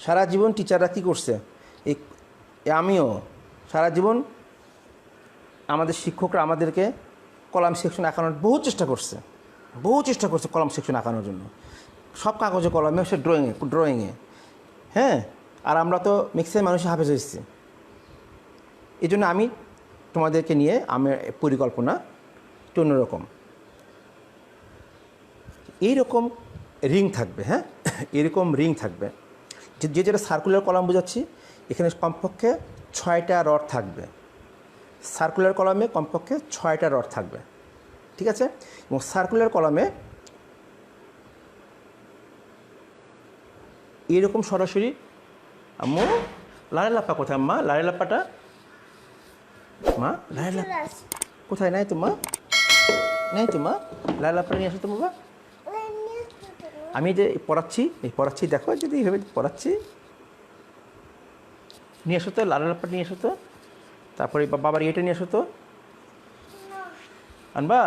সারা জীবন টিচাররা কী করছে, এই আমিও সারা জীবন আমাদের শিক্ষকরা আমাদেরকে কলাম সেকশন আঁকানোর বহু চেষ্টা করছে কলাম সেকশন আঁকানোর জন্য, সব কাগজে কলমে, সে ড্রয়িংয়ে। হ্যাঁ, আর আমরা তো ম্যাক্সিমাম মানুষই হাফেজ হয়েছি। এই জন্য আমি তোমাদেরকে নিয়ে আমার পরিকল্পনা একটু অন্যরকম। এইরকম রিং থাকবে, হ্যাঁ, এরকম রিং থাকবে। যেটা সার্কুলার কলাম বোঝাচ্ছি, এখানে কমপক্ষে 6টা রড থাকবে। সার্কুলার কলামে কমপক্ষে 6টা রড থাকবে, ঠিক আছে? এবং সার্কুলার কলামে এরকম সরাসরি, আম্মু লাড়া লাপ্পা কোথায়? মা লাড়া লাপ্পাটা, মা লাড়া লাপ্পা কোথায়? নাই তো মা, লাড়া লাপ্পাটা নিয়ে আসো তো বাবা। আমি যে পড়াচ্ছি দেখো, যদি এইভাবে পড়াচ্ছি, নিয়ে আসো তো লাড়া লাপ্পাটা, নিয়ে আসো তো। তারপরে বাবার ইয়েটা নিয়ে আসো তো, আনবা?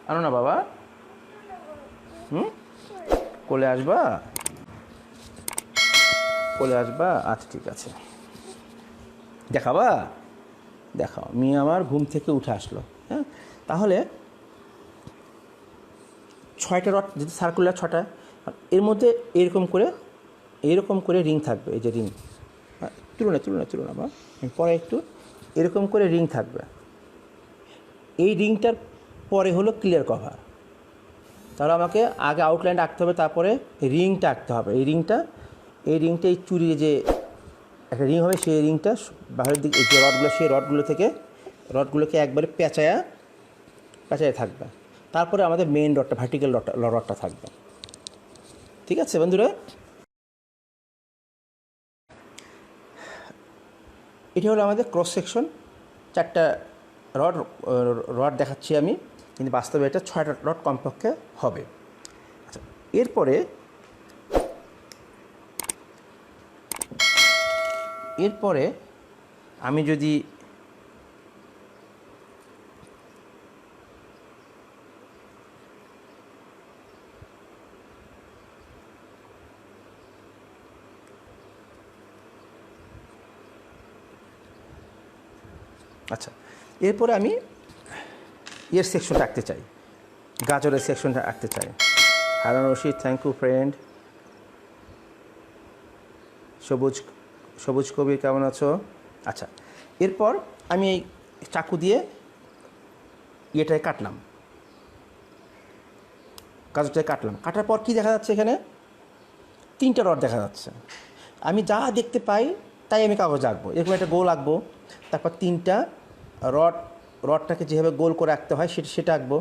আনো না বাবা, কোলে আসবা? আচ্ছা ঠিক আছে, দেখাবা? দেখাও। মেয়ে আমার ঘুম থেকে উঠে আসলো। হ্যাঁ, তাহলে 6টা রড, যদি সার্কুলার 6টা, এর মধ্যে এরকম করে রিং থাকবে। এই যে রিং, তুলনা বা পরে একটু এরকম করে রিং থাকবে। এই রিংটার পরে হলো ক্লিয়ার কভার। তাহলে আমাকে আগে আউটলাইন আঁকতে হবে, তারপরে রিংটা আঁকতে হবে। এই রিংটা এই চুরি যে একটা রিং হবে, সেই রিংটা বাইরের দিকে যে রডগুলো, সেই রডগুলোকে একবারে পেঁচায় থাকবে। তারপরে আমাদের মেইন রডটা, ভার্টিক্যাল রডটা থাকবে। ঠিক আছে বন্ধুরা? এটা হলো আমাদের ক্রস সেকশন। 4টা রড দেখাচ্ছি আমি, কিন্তু বাস্তবে এটা 6টা রড কমপক্ষে হবে। আচ্ছা, এরপরে আমি যদি এরপরে আমি এর সেকশনটা আঁকতে চাই, গাজরের সেকশনটা আঁকতে চাই। হারান রশিদ, থ্যাংক ইউ ফ্রেন্ড। সবুজ কবির, কেমন আছো? আচ্ছা, এরপর আমি এই চাকু দিয়ে ইয়েটায় কাটলাম, গাজরটায় কাটার পর কি দেখা যাচ্ছে, এখানে 3টা রড দেখা যাচ্ছে। আমি যা দেখতে পাই তাই আমি কাগজ আঁকবো। এরকম একটা গোল আঁকবো, তারপর 3টা রডটাকে যেভাবে গোল করে আঁকতে হয় সেটা আঁকবো,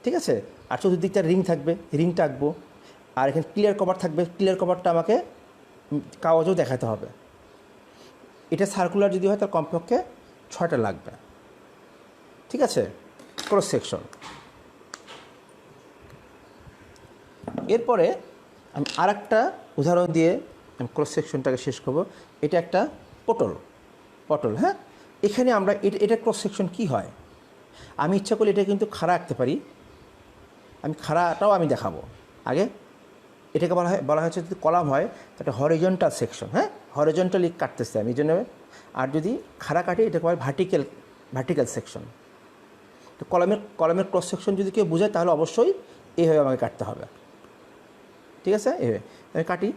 ঠিক আছে? আর চতুর্দিকটা রিং থাকবে, রিংটা আঁকবো। আর এখানে ক্লিয়ার কভার থাকবে, ক্লিয়ার কভারটা আমাকে কাগজেও দেখাতে হবে। এটা সার্কুলার যদি হয় তার কমপক্ষে 6টা লাগবে, ঠিক আছে? Cross section. এরপরে আমি আরেকটা উদাহরণ দিয়ে আমি ক্রস সেকশনটাকে শেষ করব। এটা একটা পটল, হ্যাঁ। এখানে আমরা এটা ক্রস সেকশন কী হয়, আমি ইচ্ছা করলে এটা কিন্তু খাড়া আঁকতে পারি। আমি খাড়াটাও আমি দেখাবো। আগে এটাকে বলা হয়েছে যদি কলাম হয় তাহলে হরিজন্টাল সেকশন, হ্যাঁ, হরিজন্টালি কাটতেছে আমি, এই জন্য। আর যদি খাড়া কাটি এটাকে বলে ভার্টিক্যাল সেকশন। তো কলমের ক্রস সেকশন যদি কেউ বোঝায় তাহলে অবশ্যই এইভাবে আমাকে কাটতে হবে, ঠিক আছে? এইভাবে আমি কাটি।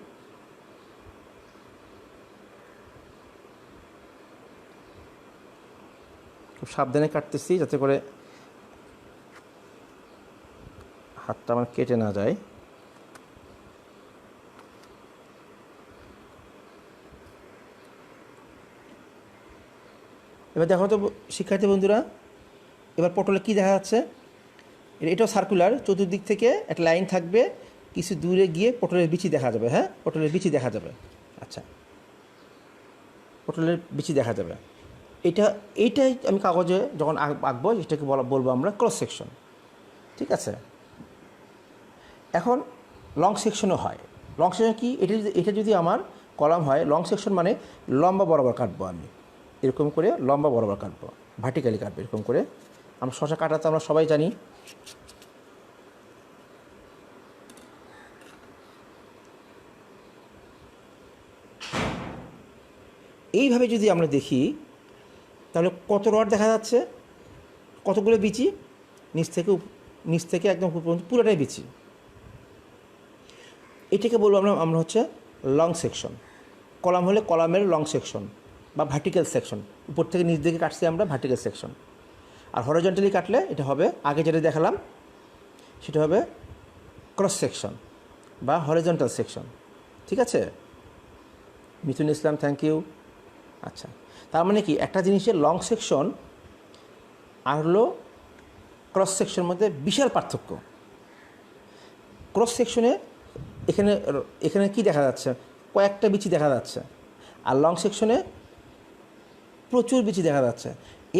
খুব সাবধানে কাটতেছি যাতে করে হাতটা আমার কেটে না যায়। এবার দেখো তো শিক্ষার্থী বন্ধুরা, এবার পটলে কী দেখা যাচ্ছে? এটাও সার্কুলার, চতুর্দিক থেকে একটা লাইন থাকবে, কিছু দূরে গিয়ে পটলের বিচি দেখা যাবে। হ্যাঁ, পটলের বিচি দেখা যাবে। আচ্ছা, পটলের বিচি দেখা যাবে। এইটাই আমি কাগজে যখন আঁকবো এটাকে বলবো আমরা ক্রস সেকশন। ঠিক আছে, এখন লং সেকশনও হয়। লং সেকশন কি? এটা যদি আমার কলাম হয়, লং সেকশন মানে লম্বা বরাবর কাটবো আমি, এরকম করে লম্বা বরাবর কাটবো, ভার্টিক্যালি কাটবো এরকম করে। আমরা শশা কাটা তো আমরা সবাই জানি। এইভাবে যদি আমরা দেখি তাহলে কত রড দেখা যাচ্ছে, কতগুলো বিচি, নিচ থেকে একদম উপর পর্যন্ত পুরোটাই বিচি। এটাকে বলবো আমরা হচ্ছে লং সেকশন। কলাম হলে কলামের লং সেকশন বা ভার্টিক্যাল সেকশন, উপর থেকে নিচ দিকে কাটছি আমরা ভার্টিক্যাল সেকশন। আর হরিজন্টালি কাটলে এটা হবে, আগে যেটা দেখালাম সেটা হবে ক্রস সেকশন বা হরিজন্টাল সেকশন। ঠিক আছে মিথুন ইসলাম, থ্যাংক ইউ। আচ্ছা, তার মানে কি, একটা জিনিসের লং সেকশন আর হলো ক্রস সেকশনের মধ্যে বিশাল পার্থক্য। ক্রস সেকশনে এখানে কি দেখা যাচ্ছে? কয়েকটা বিচি দেখা যাচ্ছে, আর লং সেকশনে প্রচুর বিচি দেখা যাচ্ছে।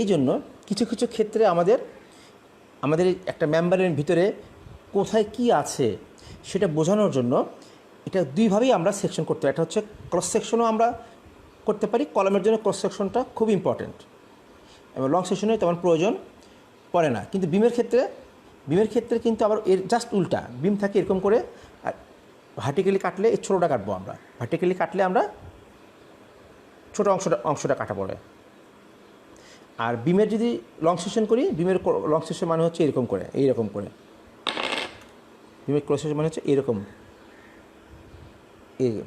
এই জন্য কিছু কিছু ক্ষেত্রে আমাদের একটা মেম্বারের ভিতরে কোথায় কি আছে সেটা বোঝানোর জন্য এটা দুইভাবেই আমরা সেকশন করতে পারি। এটা হচ্ছে ক্রস সেকশনও আমরা করতে পারি, কলামের জন্য ক্রস সেকশনটা খুব ইম্পর্টেন্ট, এবং লং সেকশনে তেমন প্রয়োজন পড়ে না। কিন্তু বিমের ক্ষেত্রে কিন্তু আবার এর জাস্ট উল্টা, বিম থাকে এরকম করে, আর ভার্টিক্যালি কাটলে এই ছোটোটা কাটবো আমরা। ভার্টিক্যালি কাটলে আমরা ছোটো অংশটা কাটা পড়ে। আর বিমের যদি লং সেকশন করি, বিমের লং সেকশন মানে হচ্ছে এইরকম করে, বিমের ক্রস সেকশন মানে হচ্ছে এরকম,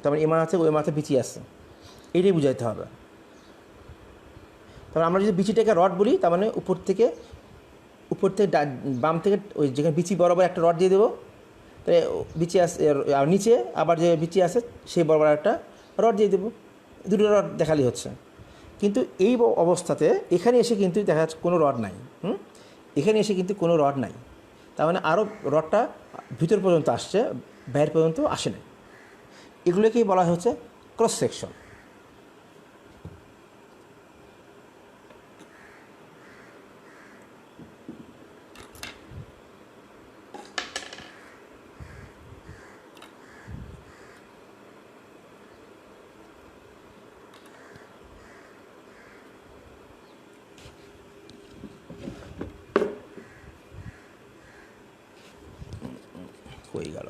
তারপরে এ মাথা থেকে ওই মাথা বিচি আসছে, এইটাই বুঝাইতে হবে। তারপর আমরা যদি বিচিটাকে রড বলি, তার মানে উপর থেকে বাম থেকে ওই যেখানে বিচি বরাবর একটা রড দিয়ে দেবো, তাই বিচি আসে, আর নিচে আবার যে বিচি আসে সেই বরাবর একটা রড দিয়ে দেবো, দুটো রড দেখালেই হচ্ছে। কিন্তু এই অবস্থাতে এখানে এসে কিন্তু দেখা যাচ্ছে কোনো রড নাই। এখানে এসে কিন্তু কোনো রড নাই, তার মানে আরও রডটা ভিতর পর্যন্ত আসছে, বাইরে পর্যন্ত আসে না। এগুলোকেই বলা হচ্ছে ক্রস সেকশন। হয়ে গেল।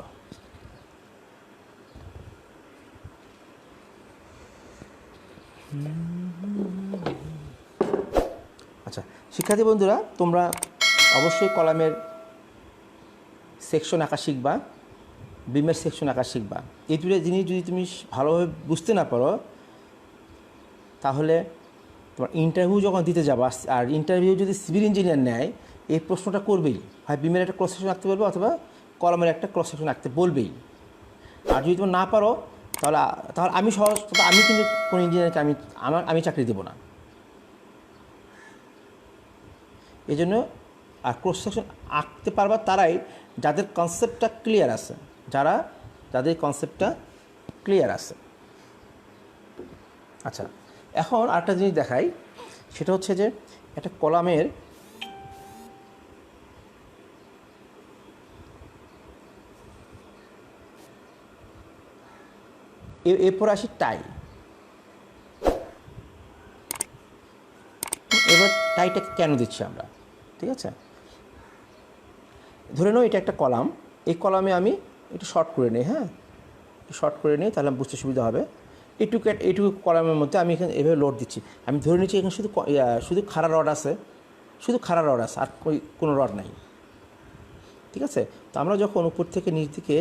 আচ্ছা শিক্ষার্থী বন্ধুরা, তোমরা অবশ্যই কলামের সেকশন আঁকা শিখবা, বিমের সেকশন আঁকা শিখবা। এই দুটো জিনিস যদি তুমি ভালোভাবে বুঝতে না পারো, তাহলে তোমার ইন্টারভিউ যখন দিতে যাবা, আর ইন্টারভিউ যদি সিভিল ইঞ্জিনিয়ার নেয়, এই প্রশ্নটা করবেই, হয় বিমের একটা ক্রস সেকশন আঁকতে বলবে অথবা কলামের একটা ক্রস সেকশন আঁকতে বলবেই। আর যদি তুমি না পারো, তাহলে আমি কিন্তু কোনো ইঞ্জিনিয়ারকে আমি চাকরি দেবো না। এই জন্য আর ক্রস সেকশন আঁকতে পারবা তারাই যাদের কনসেপ্টটা ক্লিয়ার আছে, যাদের কনসেপ্টটা ক্লিয়ার আছে। আচ্ছা, এখন আরেকটা জিনিস দেখাই, সেটা হচ্ছে যে একটা কলামের এরপর আসি টাই। এবার টাইটাকে কেন দিচ্ছি আমরা? ঠিক আছে, ধরে নাও এটা একটা কলাম, এই কলামে আমি একটু শর্ট করে নিই। হ্যাঁ, একটু শর্ট করে নিই, তাহলে বুঝতে সুবিধা হবে। এইটুকু কলামের মধ্যে আমি এখানে এভাবে লোড দিচ্ছি। আমি ধরে নিচ্ছি এখানে শুধু খাড়া রড আছে, আর কোনো রড নাই। ঠিক আছে, তো আমরা যখন উপর থেকে নিচ দিকে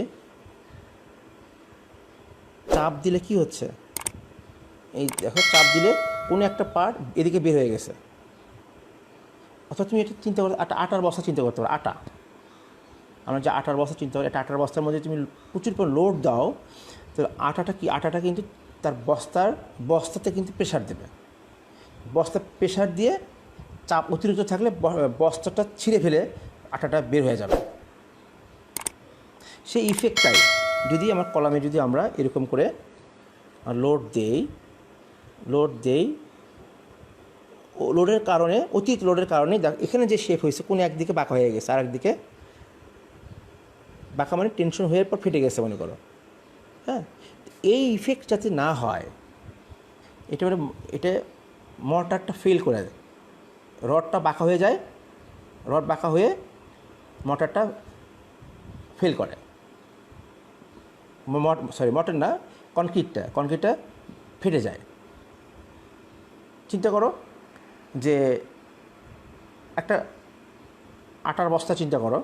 চাপ দিলে কি হচ্ছে, এই দেখো, চাপ দিলে কোনো একটা পার্ট এদিকে বের হয়ে গেছে। অর্থাৎ তুমি এটা চিন্তা করতে, আটার বস্তা চিন্তা করতে পারো। আমরা যে আটার বস্তা চিন্তা করি, একটা আটার বস্তার মধ্যে তুমি প্রচুর পর লোড দাও, তো আটাটা কিন্তু তার বস্তাতে কিন্তু প্রেশার দেবে। বস্তা প্রেশার দিয়ে চাপ অতিরিক্ত থাকলে বস্তাটা ছিঁড়ে ফেলে আটাটা বের হয়ে যাবে। সেই ইফেক্টটাই যদি আমার কলামে যদি আমরা এরকম করে লোড দেই লোডের কারণে অতিরিক্ত লোডের কারণে এখানে যে শেপ হয়েছে কোনো একদিকে বাঁকা হয়ে গেছে, আর একদিকে বাঁকা মানে টেনশন হয়ে পর ফেটে গেছে মনে করো। হ্যাঁ, এই ইফেক্ট যাতে না হয় এটা মানে এটা মর্টারটা ফেল করে দেয়, রডটা বাঁকা হয়ে যায়, রড বাঁকা হয়ে মোটরটা ফেল করে, মোটর না কনক্রিটটা ফেটে যায়। চিন্তা করো যে একটা আটার বস্তা চিন্তা করো,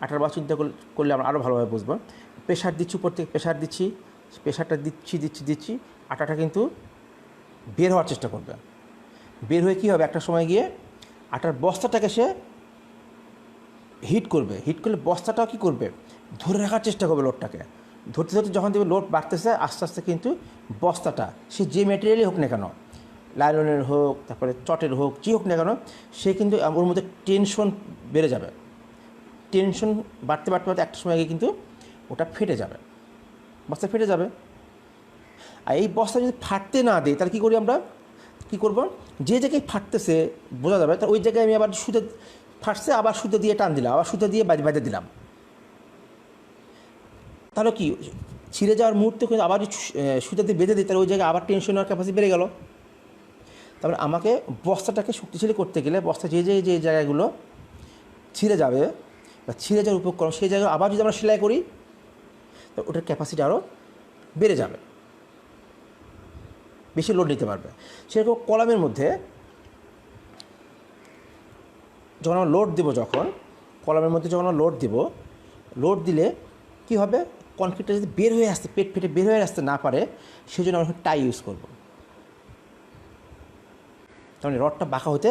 আটার বস্তা চিন্তা করলে আমরা আরও ভালোভাবে বুঝবো। প্রেশার দিচ্ছি, উপর থেকে প্রেশার দিচ্ছি, প্রেশারটা দিচ্ছি, আটাটা কিন্তু বের হওয়ার চেষ্টা করবে। বের হয়ে কী হবে, একটা সময় গিয়ে আটার বস্তাটাকে সে হিট করবে, হিট করলে বস্তাটাও কী করবে, ধরে রাখার চেষ্টা করবে লোডটাকে। ধরতে ধরতে যখন দেখবে লোড বাড়তেছে আস্তে আস্তে কিন্তু বস্তাটা সে যে ম্যাটেরিয়ালই হোক না কেন, লাইলনের হোক তারপরে চটের হোক যে হোক না কেন, সে কিন্তু ওর মধ্যে টেনশন বেড়ে যাবে। টেনশন বাড়তে একটা সময় গিয়ে কিন্তু ওটা ফেটে যাবে, বস্তা ফেটে যাবে। আর এই বস্তা যদি ফাটতে না দিই তাহলে কী করি আমরা, কী করবো, যে জায়গায় ফাটতেছে বোঝা যাবে তার ওই জায়গায় আমি আবার সুতো ফাটছে আবার সুতো দিয়ে টান দিলাম, আবার সুতো দিয়ে বাজে দিলাম, তাহলে কি ছিঁড়ে যাওয়ার মুহূর্তে কিন্তু আবার সুতো দিয়ে বেঁধে দিই, তাহলে ওই জায়গায় আবার টেনশন হওয়ার ক্যাপাসিটি বেড়ে গেল। তারপরে আমাকে বস্তাটাকে শক্তিশালী করতে গেলে বস্তা যে জায়গাগুলো ছিঁড়ে যাবে বা ছিঁড়ে যাওয়ার উপক্রম সেই জায়গায় আবার যদি আমরা সেলাই করি তো ওটার ক্যাপাসিটি আরও বেড়ে যাবে, বেশি লোড নিতে পারবে। সেরকম কলামের মধ্যে যখন আমরা লোড দেবো, কলামের মধ্যে যখন আমরা লোড দিলে কী হবে, কনক্রিটটা যদি বের হয়ে আসতে পেট ফেটে বের হয়ে আসতে না পারে সেই জন্য আমরা টাই ইউজ করব। তাহলে রডটা বাঁকা হতে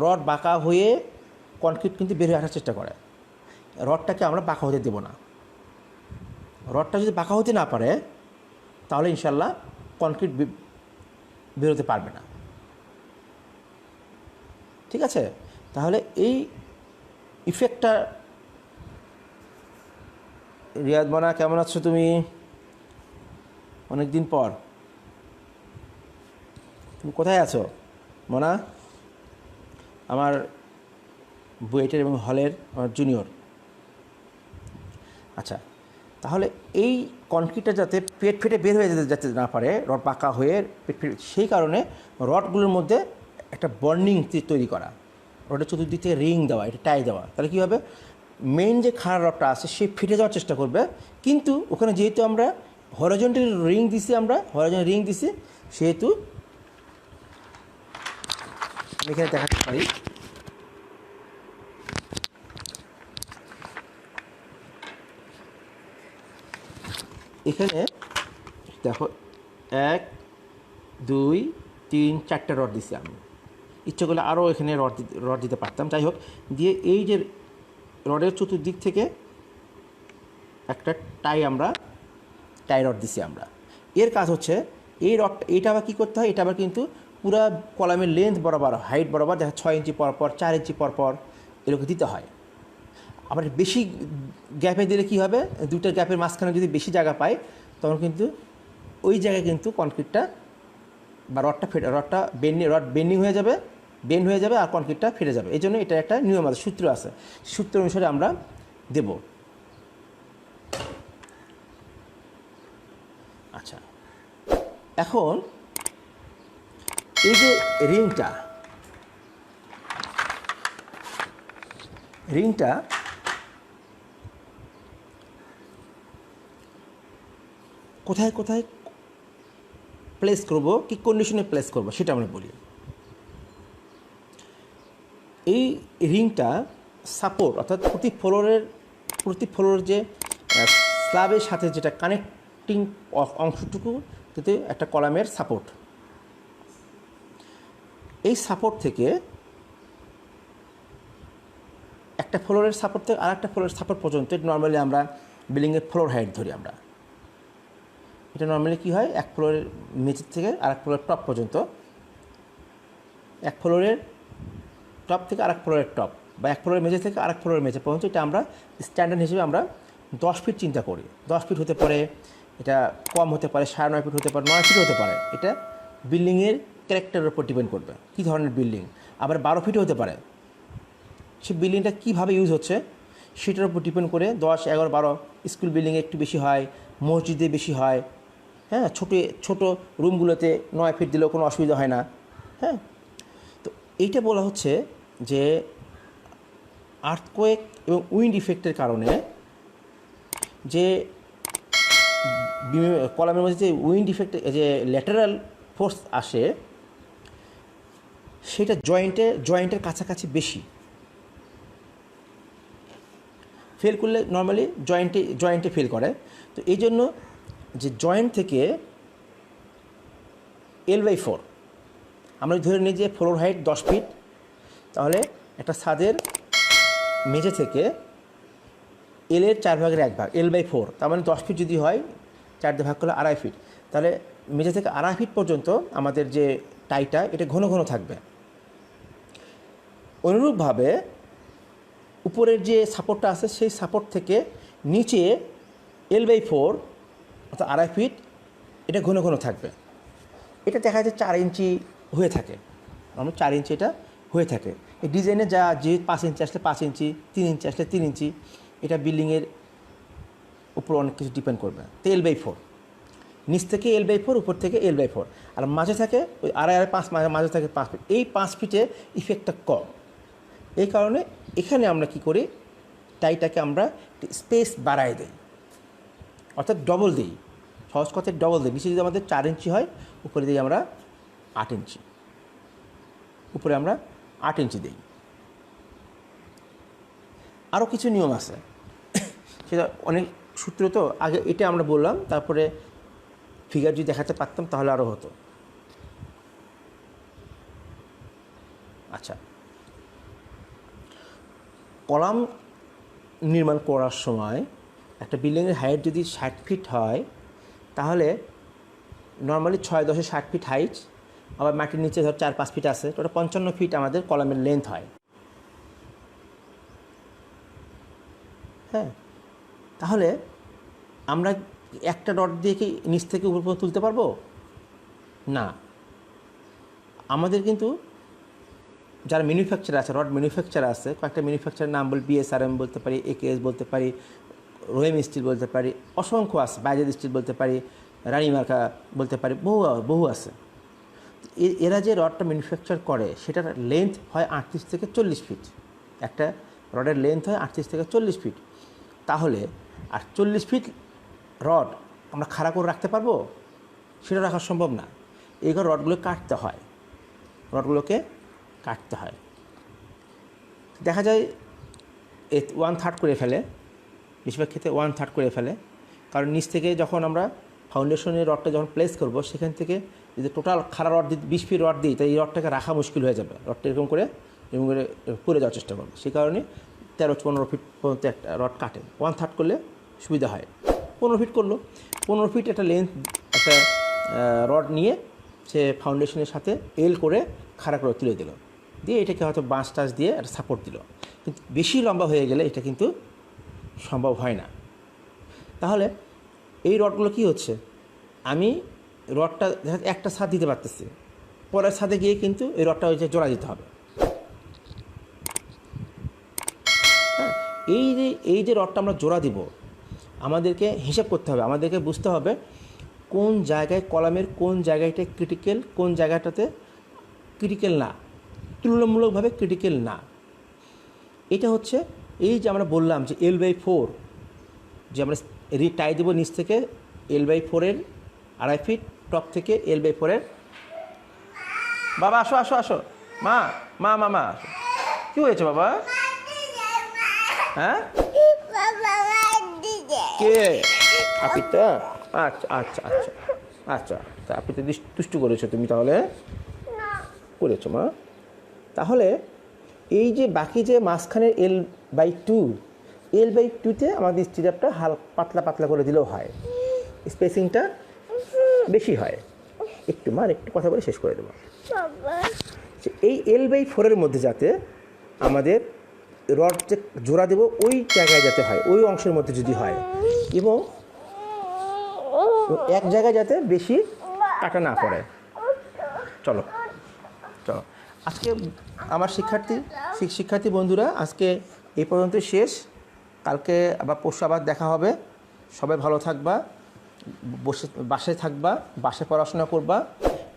রড বাঁকা হয়ে কনক্রিট কিন্তু বের হয়ে আসার চেষ্টা করে, রডটাকে আমরা বাঁকা হতে দেবো না। রডটা যদি বাঁকা হতে না পারে তাহলে ইনশাল্লাহ কনক্রিট বেরোতে পারবে না। ঠিক আছে, তাহলে এই ইফেক্টটা, রিয়াদ মনা কেমন আছো তুমি, অনেক দিন পর, তুমি কোথায় আছো মনা? আমার বুয়েটের এবং হলের আমার জুনিয়র। আচ্ছা, তাহলে এই কনক্রিটটা যাতে পেট ফেটে বের হয়ে যেতে না পারে, রড পাকা হয়ে পেট ফেটে, সেই কারণে রডগুলোর মধ্যে একটা বন্ডিং তৈরি করা, রডের চতুর্দিক থেকে রিং দেওয়া, এটা টাই দেওয়া। তাহলে কী হবে, মেইন যে খাড়া রডটা আছে সে ফেটে যাওয়ার চেষ্টা করবে, কিন্তু ওখানে যেহেতু আমরা হরাইজন্টাল রিং দিছি সেহেতু আমি এখানে দেখাতে পারি, এখানে দেখো 1 2 3 4টে রড দিছি। আমি ইচ্ছে করলে আরও এখানে রড দিতে পারতাম, যাই হোক, দিয়ে এই যে রডের চতুর্দিক থেকে একটা টাই রড দিছি আমরা। এর কাজ হচ্ছে এই রডটা, এটা আবার কী করতে হয়, এটা আবার কিন্তু পুরো কলামের লেন্থ বরাবর, হাইট বরাবর, দেখা 6 ইঞ্চি পরপর 4 ইঞ্চি পরপর এরকম দিতে হয়। আবার বেশি গ্যাপে দিলে কী হবে, দুটো গ্যাপের মাঝখানে যদি বেশি জায়গা পায় তখন কিন্তু ওই জায়গায় কিন্তু কনক্রিটটা বা রডটা বেন্ডিং হয়ে যাবে আর কনক্রিটটা ফেটে যাবে। এই জন্য এটা একটা নিয়ম আছে, সূত্র আছে, সূত্র অনুসারে আমরা দেব। আচ্ছা, এখন এই যে রিংটা কোথায় প্লেস করব, কি কন্ডিশনে প্লেস করব সেটা আমরা বলি। এই রিংটা সাপোর্ট, অর্থাৎ প্রতি ফ্লোরের যে স্ল্যাবের সাথে যেটা কানেক্টিং অংশটুকু কিন্তু একটা কলামের সাপোর্ট, এই সাপোর্ট থেকে একটা ফ্লোরের সাপোর্ট থেকে আর একটা ফ্লোরের সাপোর্ট পর্যন্ত নর্মালি আমরা বিল্ডিংয়ের ফ্লোর হাইট ধরি আমরা। এটা নর্মালি কী হয়, এক ফ্লোরের নিচের থেকে আর এক ফ্লোরের টপ পর্যন্ত এক ফ্লোরের টপ থেকে আরেক ফ্লোরের টপ বা এক ফ্লোরের মেঝে থেকে আরেক ফ্লোরের মেঝে পর্যন্ত এটা আমরা স্ট্যান্ডার্ড হিসেবে আমরা 10 ফিট চিন্তা করি। 10 ফিট হতে পারে, এটা কম হতে পারে, 9.5 ফিট হতে পারে, 9 ফিট হতে পারে। এটা বিল্ডিংয়ের ক্যারেক্টারের উপর ডিপেন্ড করবে কী ধরনের বিল্ডিং। আবার 12 ফিটও হতে পারে। সে বিল্ডিংটা কীভাবে ইউজ হচ্ছে সেটার উপর ডিপেন্ড করে 10, 11, 12 স্কুল বিল্ডিংয়ে একটু বেশি হয়, মসজিদে বেশি হয়। হ্যাঁ, ছোটো রুমগুলোতে 9 ফিট দিলেও কোনো অসুবিধা হয় না। হ্যাঁ, তো এইটা বলা হচ্ছে যে আর্থকোয়েক এবং উইন্ড ইফেক্টের কারণে যে কলামের মধ্যে যে উইন্ড ইফেক্ট, যে ল্যাটারাল ফোর্স আসে, সেটা জয়েন্টের কাছাকাছি বেশি। ফেল করলে নর্মালি জয়েন্টে ফেল করে। তো এই জন্য যে জয়েন্ট থেকে L/4 আমরা ধরে নিই যে ফ্লোর হাইট 10 ফিট, তাহলে একটা ছাদের মেঝে থেকে এলের 4 ভাগের 1 ভাগ, L/4, তার মানে 10 ফিট যদি হয় 4 দিয়ে ভাগ করলে 2.5 ফিট, তাহলে মেঝে থেকে 2.5 ফিট পর্যন্ত আমাদের যে টাইটা এটা ঘন ঘন থাকবে। অনুরূপভাবে উপরের যে সাপোর্টটা আছে সেই সাপোর্ট থেকে নিচে L/4 অর্থাৎ 2.5 ফিট এটা ঘন ঘন থাকবে। এটা দেখা যায় 4 ইঞ্চি হয়ে থাকে, আমরা 4 ইঞ্চি এটা হয়ে থাকে। এই ডিজাইনে যা যে 5 ইঞ্চি আসলে 5 ইঞ্চি, 3 ইঞ্চি আসলে 3 ইঞ্চি, এটা বিল্ডিংয়ের উপর অনেক কিছু ডিপেন্ড করবে। তো L/4 নিচ থেকে L/4, উপর থেকে L/4, আর মাঝে থাকে ওই 2.5 মাঝে থাকে 5 ফিট। এই 5 ফিটে ইফেক্টটা কম। এই কারণে এখানে আমরা কি করি, টাইটাকে আমরা স্পেস বাড়ায় দিই, অর্থাৎ ডবল দিই। সহজ কথায় ডবল দিই। নিচে যদি আমাদের 4 ইঞ্চি হয়, উপরে দিই আমরা 8 ইঞ্চি, উপরে আমরা 8 ইঞ্চি দিই। আরও কিছু নিয়ম আছে, সেটা অনেক সূত্র, তো আগে এটা আমরা বললাম, তারপরে ফিগার যদি দেখাতে পারতাম তাহলে আরও হতো। আচ্ছা, কলাম নির্মাণ করার সময় একটা বিল্ডিংয়ের হাইট যদি 60 ফিট হয়, তাহলে নর্মালি 6-10-এ 60 ফিট হাইট, আবার মাটির নিচে ধর 4-5 ফিট আছে, ওটা 55 ফিট আমাদের কলামের লেন্থ হয়। হ্যাঁ, তাহলে আমরা একটা রড দিয়ে কি নিচ থেকে উপর পর্যন্ত তুলতে পারবো না। আমাদের কিন্তু যারা ম্যানুফ্যাকচার আছে, রড ম্যানুফ্যাকচার আছে, কয়েকটা ম্যানুফ্যাকচারের নাম বল, BSRM বলতে পারি, AKS বলতে পারি, রোয়েম স্টিল বলতে পারি, অসংখ্য আছে, বাইজাদ স্টিল বলতে পারি, রানীমার্কা বলতে পারি, বহু আছে। এরা যে রডটা ম্যানুফ্যাকচার করে সেটার লেন্থ হয় 38 থেকে 40 ফিট। একটা রডের লেন্থ হয় 38 থেকে 40 ফিট। তাহলে আর 40 ফিট রড আমরা খাড়া করে রাখতে পারবো? সেটা রাখা সম্ভব না। এই রডগুলো কাটতে হয়, রডগুলোকে কাটতে হয়। দেখা যায় 1/3 করে ফেলে, বেশিরভাগ ক্ষেত্রে 1/3 করে ফেলে। কারণ নিচ থেকে যখন আমরা ফাউন্ডেশনের রডটা যখন প্লেস করব, সেখান থেকে যদি টোটাল খাড়া রড দিই, 20 ফিট রড দিই, তাই এই রডটাকে রাখা মুশকিল হয়ে যাবে। রডটা এরকম করে পড়ে যাওয়ার চেষ্টা করবে। সেই কারণে 13-15 ফিট পর্যন্ত একটা রড কাটে। 1/3 করলে সুবিধা হয়। 15 ফিট করলো, 15 ফিট একটা লেন্থ একটা রড নিয়ে সে ফাউন্ডেশনের সাথে এল করে খাড়া করে তুলে দিল, দিয়ে এটাকে হয়তো বাঁশ টাস দিয়ে একটা সাপোর্ট দিল। কিন্তু বেশি লম্বা হয়ে গেলে এটা কিন্তু সম্ভব হয় না। তাহলে এই রডগুলো কী হচ্ছে, আমি রডটা একটা ছাদ দিতে পারতেছি, পরের ছাদে গিয়ে কিন্তু এই রডটা হচ্ছে জোড়া দিতে হবে। হ্যাঁ, এই যে রডটা আমরা জোড়া দিব, আমাদেরকে হিসাব করতে হবে, আমাদেরকে বুঝতে হবে কোন জায়গায় কলামের কোন জায়গাটা ক্রিটিক্যাল, কোন জায়গাটাতে ক্রিটিক্যাল না, তুলনামূলকভাবে ক্রিটিক্যাল না। এটা হচ্ছে এই যে আমরা বললাম যে L/4, যে আমরা টাই দেবো নিচ থেকে L/4-এর 2.5 ফিট, টপ থেকে L/4-এর। বাবা আসো আসো আসো, মা মা মামা আসো। কী হয়েছে বাবা? হ্যাঁ, কে? আপিতা? আচ্ছা আচ্ছা আচ্ছা আচ্ছা, তা আপিতা দুষ্টু করেছো তুমি, তাহলে করেছো মা। তাহলে এই যে বাকি যে মাঝখানের L/2-তে আমাদের স্টিরাপটা পাতলা পাতলা করে দিলেও হয়, স্পেসিংটা বেশি হয়। একটু কথা বলে শেষ করে দেবো। যে এই L/4 মধ্যে যাতে আমাদের রড যে জোড়া দেব ওই জায়গায় যাতে হয়, ওই অংশের মধ্যে যদি হয়, এবং এক জায়গায় যাতে বেশি কাটা না পড়ে। চলো চলো আজকে আমার শিক্ষার্থী বন্ধুরা, আজকে এই পর্যন্ত শেষ। কালকে আবার পরশু আবার দেখা হবে। সবাই ভালো থাকবা, বাসায় থাকবা, বাসায় পড়াশোনা করবা,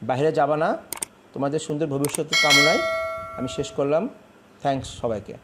বাইরে যাবা না। তোমাদের সুন্দর ভবিষ্যৎ কামনায় আমি শেষ করলাম। থ্যাঙ্কস সবাইকে।